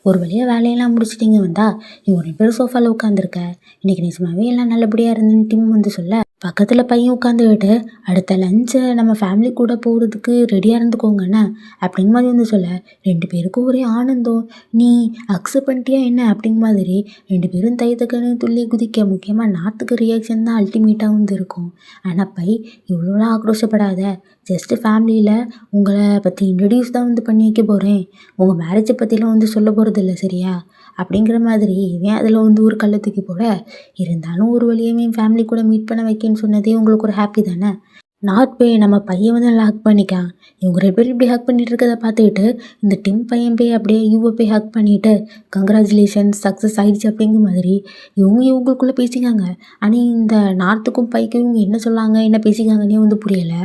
ஒரு வழியாக வேலையெல்லாம் முடிச்சிட்டிங்க வந்தா இவங்க 2 பேரும் சோஃபாவில் உட்காந்துருக்க. இன்றைக்கி நிஜமாவே எல்லாம் நல்லபடியாக இருந்துன்னு டிம் வந்து சொல்ல, பக்கத்தில் பையன் உட்காந்துக்கிட்டு அடுத்த லஞ்சை நம்ம ஃபேமிலி கூட போகிறதுக்கு ரெடியாக இருந்துக்கோங்கண்ணே அப்படிங்கிற மாதிரி வந்து சொல்ல, 2 பேருக்கும் ஒரே ஆனந்தம். நீ அக்செப்ட் பண்ணிட்டியா என்ன அப்படிங்கிற மாதிரி 2 பேரும் தைத்தக்கன்னு துள்ளி குதிக்க, முக்கியமாக நார்த்துக்கு ரியாக்ஷன் தான் அல்டிமேட்டாக வந்து இருக்கும். ஆனால் பை இவ்வளோலாம் ஆக்ரோஷப்படாத, ஜஸ்ட்டு ஃபேமிலியில் உங்களை பற்றி இன்ட்ரடியூஸ் தான் வந்து பண்ணி வைக்க போகிறேன், உங்கள் மேரேஜை பற்றிலாம் வந்து சொல்ல போகிறது இல்லை சரியா அப்படிங்கிற மாதிரி இவன் அதில் வந்து ஒரு கல்லை தூக்கி போட, இருந்தாலும் ஒரு வழியாக என் ஃபேமிலி கூட மீட் பண்ண வைக்கன்னு சொன்னதே உங்களுக்கு ஒரு ஹாப்பி தானே. நார்த் போய் நம்ம பையன் வந்து நல்லா ஹக் பண்ணிக்கான். இவங்க 2 பேரும் இப்படி ஹக் பண்ணிட்டு இருக்கதை பார்த்துக்கிட்டு இந்த டிம் பையன் போய் அப்படியே யூவை போய் ஹக் பண்ணிவிட்டு கங்க்ராச்சுலேஷன்ஸ் சக்ஸஸ் ஆகிடுச்சு அப்படிங்கிற மாதிரி இவங்களுக்குள்ளே பேசிக்காங்க. ஆனால் இந்த நார்த்துக்கும் பைக்கும் இவங்க என்ன சொல்லாங்க என்ன பேசிக்காங்கன்னே வந்து புரியலை.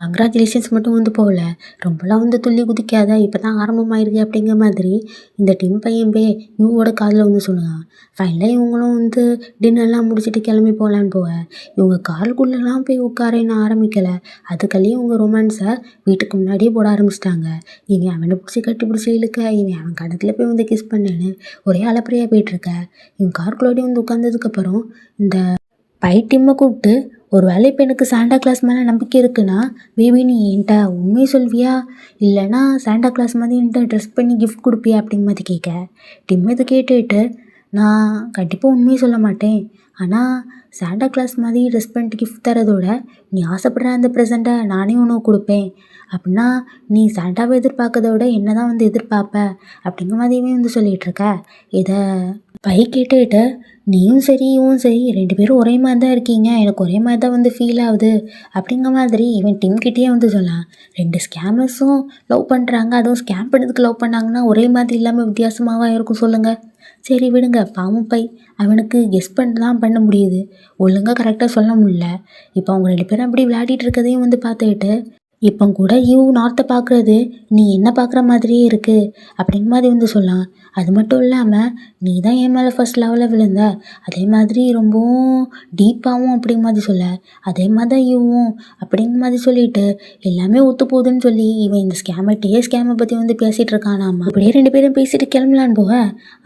கங்க்ராச்சுலேஷன்ஸ் மட்டும் வந்து போகல, ரொம்பலாம் வந்து துள்ளி குதிக்காத, இப்போ தான் ஆரம்பமாயிருக்கு அப்படிங்கிற மாதிரி இந்த டிம் பையன் போய் யூவோட காதில் வந்து சொல்லுவான். ஃபைனலாக இவங்களும் வந்து டின்னர்லாம் முடிச்சுட்டு கிளம்பி போகலான்னு போக இவங்க காருக்குள்ளெலாம் போய் உட்காரன்னு ஆரம்பிக்கலை, அதுக்கல்லையே இவங்க ரொமான்ஸை வீட்டுக்கு முன்னாடியே போட ஆரம்பிச்சிட்டாங்க. இவன் அவனை பிடிச்சி கட்டி பிடிச்சி இழுக்க, இவன் அவன் கடத்தில் போய் வந்து கிஸ் பண்ணேன்னு ஒரே அலப்பறையாக போயிட்டுருக்க. இவன் காருக்குள்ளோடய வந்து உட்காந்ததுக்கப்புறம் இந்த பை டிம்மை கூப்பிட்டு, ஒரு வேளை இப்போ எனக்கு சாண்டா கிளாஸ் மேலே நம்பிக்கை இருக்குன்னா பேபி நீ என்கிட்ட உண்மையை சொல்வியா, இல்லைனா சாண்டா கிளாஸ் மாதிரி என்கிட்ட ட்ரெஸ் பண்ணி கிஃப்ட் கொடுப்பியா அப்படிங்கிற மாதிரி கேட்க, டிம் இதை கேட்டுட்டு நான் கண்டிப்பாக உண்மையை சொல்ல மாட்டேன், ஆனால் சாண்டா கிளாஸ் மாதிரி ட்ரெஸ் பண்ணிட்டு கிஃப்ட் தரதோட நீ ஆசைப்படுற அந்த ப்ரெசண்ட்டை நானே உனக்கு கொடுப்பேன், அப்படின்னா நீ சாண்டாவை எதிர்பார்க்கறத விட என்ன தான் வந்து எதிர்பார்ப்ப அப்படிங்கிற மாதிரியுமே வந்து சொல்லிகிட்டு இருக்க. இதை பை கேட்டுக்கிட்டு நீயும் சரி இவன் சரி 2 பேரும் ஒரே மாதிரி தான் இருக்கீங்க, எனக்கு ஒரே மாதிரி தான் வந்து ஃபீல் ஆகுது அப்படிங்கிற மாதிரி இவன் டிம்கிட்டேயே வந்து சொல்லலாம். 2 ஸ்கேமர்ஸும் லவ் பண்ணுறாங்க, அதுவும் ஸ்கேம் பண்ணதுக்கு லவ் பண்ணாங்கன்னா ஒரே மாதிரி இல்லாமல் வித்தியாசமாகவா இருக்கும் சொல்லுங்கள். சரி விடுங்க, பாவம் பை அவனுக்கு கெஸ் பண்ணலாம் பண்ண முடியுது, ஒழுங்காக கரெக்டாக சொல்ல முடியல. இப்போ அவங்க 2 பேரும் அப்படி விளையாடிட்டு இருக்கதையும் வந்து பார்த்துக்கிட்டு இப்போ கூட நார்த்தை பார்க்குறது நீ என்ன பார்க்குற மாதிரியே இருக்குது அப்படிங்கிற மாதிரி வந்து சொல்லலாம். அது மட்டும் இல்லாமல் நீ தான் என் மேலே ஃபர்ஸ்ட் லெவலில் விழுந்த, அதே மாதிரி ரொம்பவும் டீப்பாகவும் அப்படிங்கிற மாதிரி சொல்ல, அதே மாதிரி தான் அப்படிங்கிற மாதிரி சொல்லிட்டு எல்லாமே ஒத்து போகுதுன்னு சொல்லி இவன் இந்த ஸ்கேமை பற்றி வந்து பேசிகிட்டு இருக்கானாமா. அப்படியே 2 பேரும் பேசிட்டு கிளம்பலான்னு போக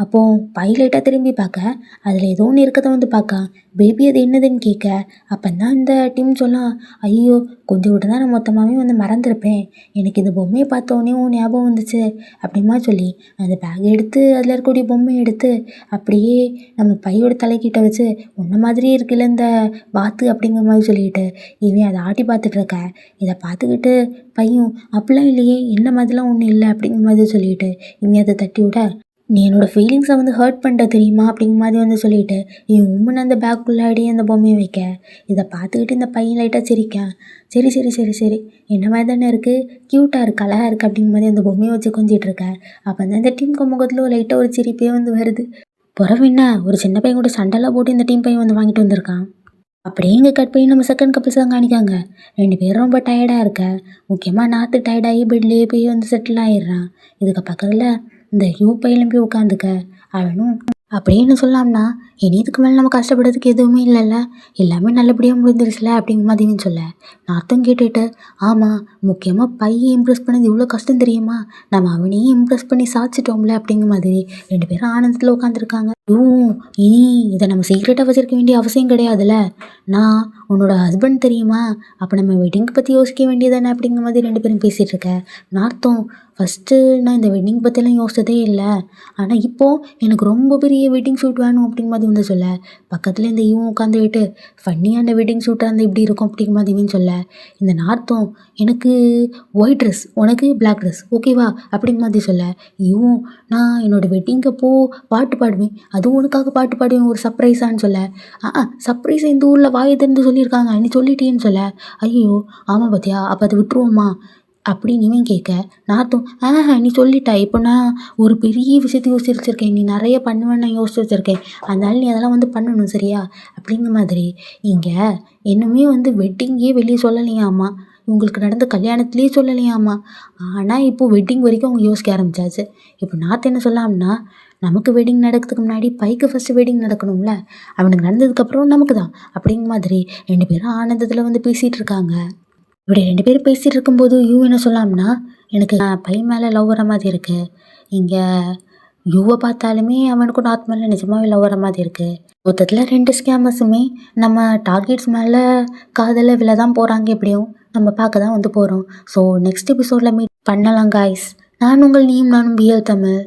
அப்போது பைலைட்டாக திரும்பி பார்க்க அதில் ஏதோ ஒன்று இருக்கதை வந்து பார்க்க பேபி அது என்னதுன்னு கேட்க அப்போ தான் இந்த டீம் சொல்லலாம், ஐயோ கொஞ்சம் விட்டு தான் நான் மொத்தமாகவே வந்து மறந்துருப்பேன், எனக்கு இந்த பொம்மையை பார்த்தோன்னே உன் ஞாபகம் வந்துச்சு அப்படிமா சொல்லி அந்த பேக் எடுத்து அதில் இருக்கக்கூடிய பொம்மையை எடுத்து அப்படியே நம்ம பையோட தலைக்கிட்ட வச்சு உன்ன மாதிரியே இருக்குல்ல இந்த வாத்து அப்படிங்கிற மாதிரி சொல்லிட்டு இவன் அதை ஆட்டி பார்த்துட்ருக்க. இதை பார்த்துக்கிட்டு பையன் அப்படிலாம் இல்லையே, என்ன மாதிரிலாம் ஒன்றும் இல்லை அப்படிங்கிற மாதிரி சொல்லிட்டு இவன் அதை தட்டி விட நீ என்னோடய ஃபீலிங்ஸை வந்து ஹர்ட் பண்ணிட்ட தெரியுமா அப்படிங்கிற மாதிரி வந்து சொல்லிட்டு இவன் உம்முன்னு அந்த பேக்குள்ளாடி அந்த பொம்மையை வைக்க இதை பார்த்துக்கிட்டு இந்த பையன் லைட்டாக சிரிக்கான். சரி சரி சரி சரி என்ன மாதிரி தானே இருக்குது, க்யூட்டாக இருக்குது, அழகாக இருக்குது அப்படிங்கிற மாதிரி அந்த பொம்மையை வச்சு கொஞ்சிட்டு இருக்கேன். அப்போ வந்து இந்த டீம் முகத்தில் லைட்டாக ஒரு சிரிப்பே வந்து வருது. புறவென்ன ஒரு சின்ன பையன் கூட சண்டைலாம் போட்டு இந்த டீம் பையன் வந்து வாங்கிட்டு வந்திருக்கான். அப்படியே இங்கே கட் பண்ணி நம்ம செகண்ட் கப்பிள்ஸ் தான் காணிக்காங்க. 2 பேரும் ரொம்ப டயர்டாக இருக்க, முக்கியமாக நாற்று டயர்டாகி பெட்லேயே போய் வந்து செட்டில் ஆகிடுறான். இதுக்கு பக்கத்தில் இந்த பையலும் போய் உட்காந்துக்க அவனும் அப்படின்னு சொல்லலாம்னா இனி இதுக்கு மேலே நம்ம கஷ்டப்படுறதுக்கு எதுவுமே இல்லைல்ல, எல்லாமே நல்லபடியாக முடிஞ்சிருச்சுல அப்படிங்கிற மாதிரின்னு சொல்ல நார்த்தும் கேட்டுட்டு ஆமாம் முக்கியமாக பையன் இம்ப்ரெஸ் பண்ணது இவ்வளோ கஷ்டம் தெரியுமா, நம்ம அவனையும் இம்ப்ரெஸ் பண்ணி சாதிச்சிட்டோம்ல அப்படிங்கிற மாதிரி 2 பேரும் ஆனந்தத்தில் உட்காந்துருக்காங்க. இனி இதை நம்ம சீக்ரெட்டாக வச்சிருக்க வேண்டிய அவசியம் கிடையாதுல்ல, நான் உன்னோட ஹஸ்பண்ட் தெரியுமா, அப்போ நம்ம வெட்டிங் பற்றி யோசிக்க வேண்டியதானே அப்படிங்கிற மாதிரி 2 பேரும் பேசிகிட்டு இருக்க. நார்த்தும் ஃபஸ்ட்டு நான் இந்த வெட்டிங் பற்றிலாம் யோசிச்சதே இல்லை, ஆனால் இப்போது எனக்கு ரொம்ப பெரிய வெட்டிங் ஷூட் வேணும் அப்படிங்கிற மாதிரி வந்து சொல்ல பக்கத்தில் இந்த உட்காந்துக்கிட்டு ஃபன்னியான வெட்டிங் ஷூட்டாக இருந்தால் இப்படி இருக்கும் அப்படிங்கிற மாதிரின்னு சொல்ல இந்த நார்த்தும் எனக்கு ஒயிட் ட்ரெஸ் உனக்கு பிளாக் ட்ரெஸ் ஓகேவா அப்படிங்கிற மாதிரி சொல்ல நான் என்னோடய வெட்டிங்கப்போ பாட்டு பாடுவேன், அதுவும் உனக்காக பாட்டு பாடுவேன் ஒரு சர்ப்ரைஸான்னு சொல்ல சர்ப்ரைஸ் இந்த ஊரில் வாயை திறந்து சொல்லியிருக்காங்க நீ சொல்லிட்டேன்னு சொல்ல ஐயோ ஆமாம் பார்த்தியா அப்போ அதை விட்டுருவோமா அப்படின்னு இவன் கேட்க நார்த்தும் நீ சொல்லிட்டா இப்போ நான் ஒரு பெரிய விஷயத்தை யோசிச்சு வச்சுருக்கேன், நீ நிறைய பண்ணுவேன்னு நான் யோசிச்சு வச்சுருக்கேன், அதனால நீ அதெல்லாம் வந்து பண்ணணும் சரியா அப்படிங்கிற மாதிரி. இங்கே இன்னுமே வந்து வெட்டிங்கே வெளியே சொல்லலையாம்மா, இவங்களுக்கு நடந்த கல்யாணத்துலேயே சொல்லலையாம்மா, ஆனால் இப்போது வெட்டிங் வரைக்கும் அவங்க யோசிக்க ஆரம்பிச்சாச்சு. இப்போ நார்த்து என்ன சொல்லலாம்னா நமக்கு வெட்டிங் நடக்கிறதுக்கு முன்னாடி பைக்கு ஃபஸ்ட்டு வெட்டிங் நடக்கணும்ல, அவனுக்கு நடந்ததுக்கப்புறம் நமக்கு தான் அப்படிங்கிற மாதிரி 2 பேரும் ஆனந்தத்தில் வந்து பேசிகிட்டு இருக்காங்க. இப்படி 2 பேரும் பேசிகிட்டு இருக்கும்போது என்ன சொல்லலாம்னா எனக்கு பை மேலே லவ் வர மாதிரி இருக்குது, இங்கே பார்த்தாலுமே அவனுக்கும் நார்த் மேலே நிஜமாகவே லவ் வர மாதிரி இருக்குது. மொத்தத்தில் 2 ஸ்கேமர்ஸுமே நம்ம டார்கெட்ஸ் மேலே காதலில் விழ தான் போகிறாங்க, எப்படியும் நம்ம பார்க்க தான் வந்து போகிறோம். ஸோ நெக்ஸ்ட் எபிசோடில் மீட் பண்ணலாம் காய்ஸ். நான் உங்கள் நீயும் நானும் பிஎல் தமிழ்.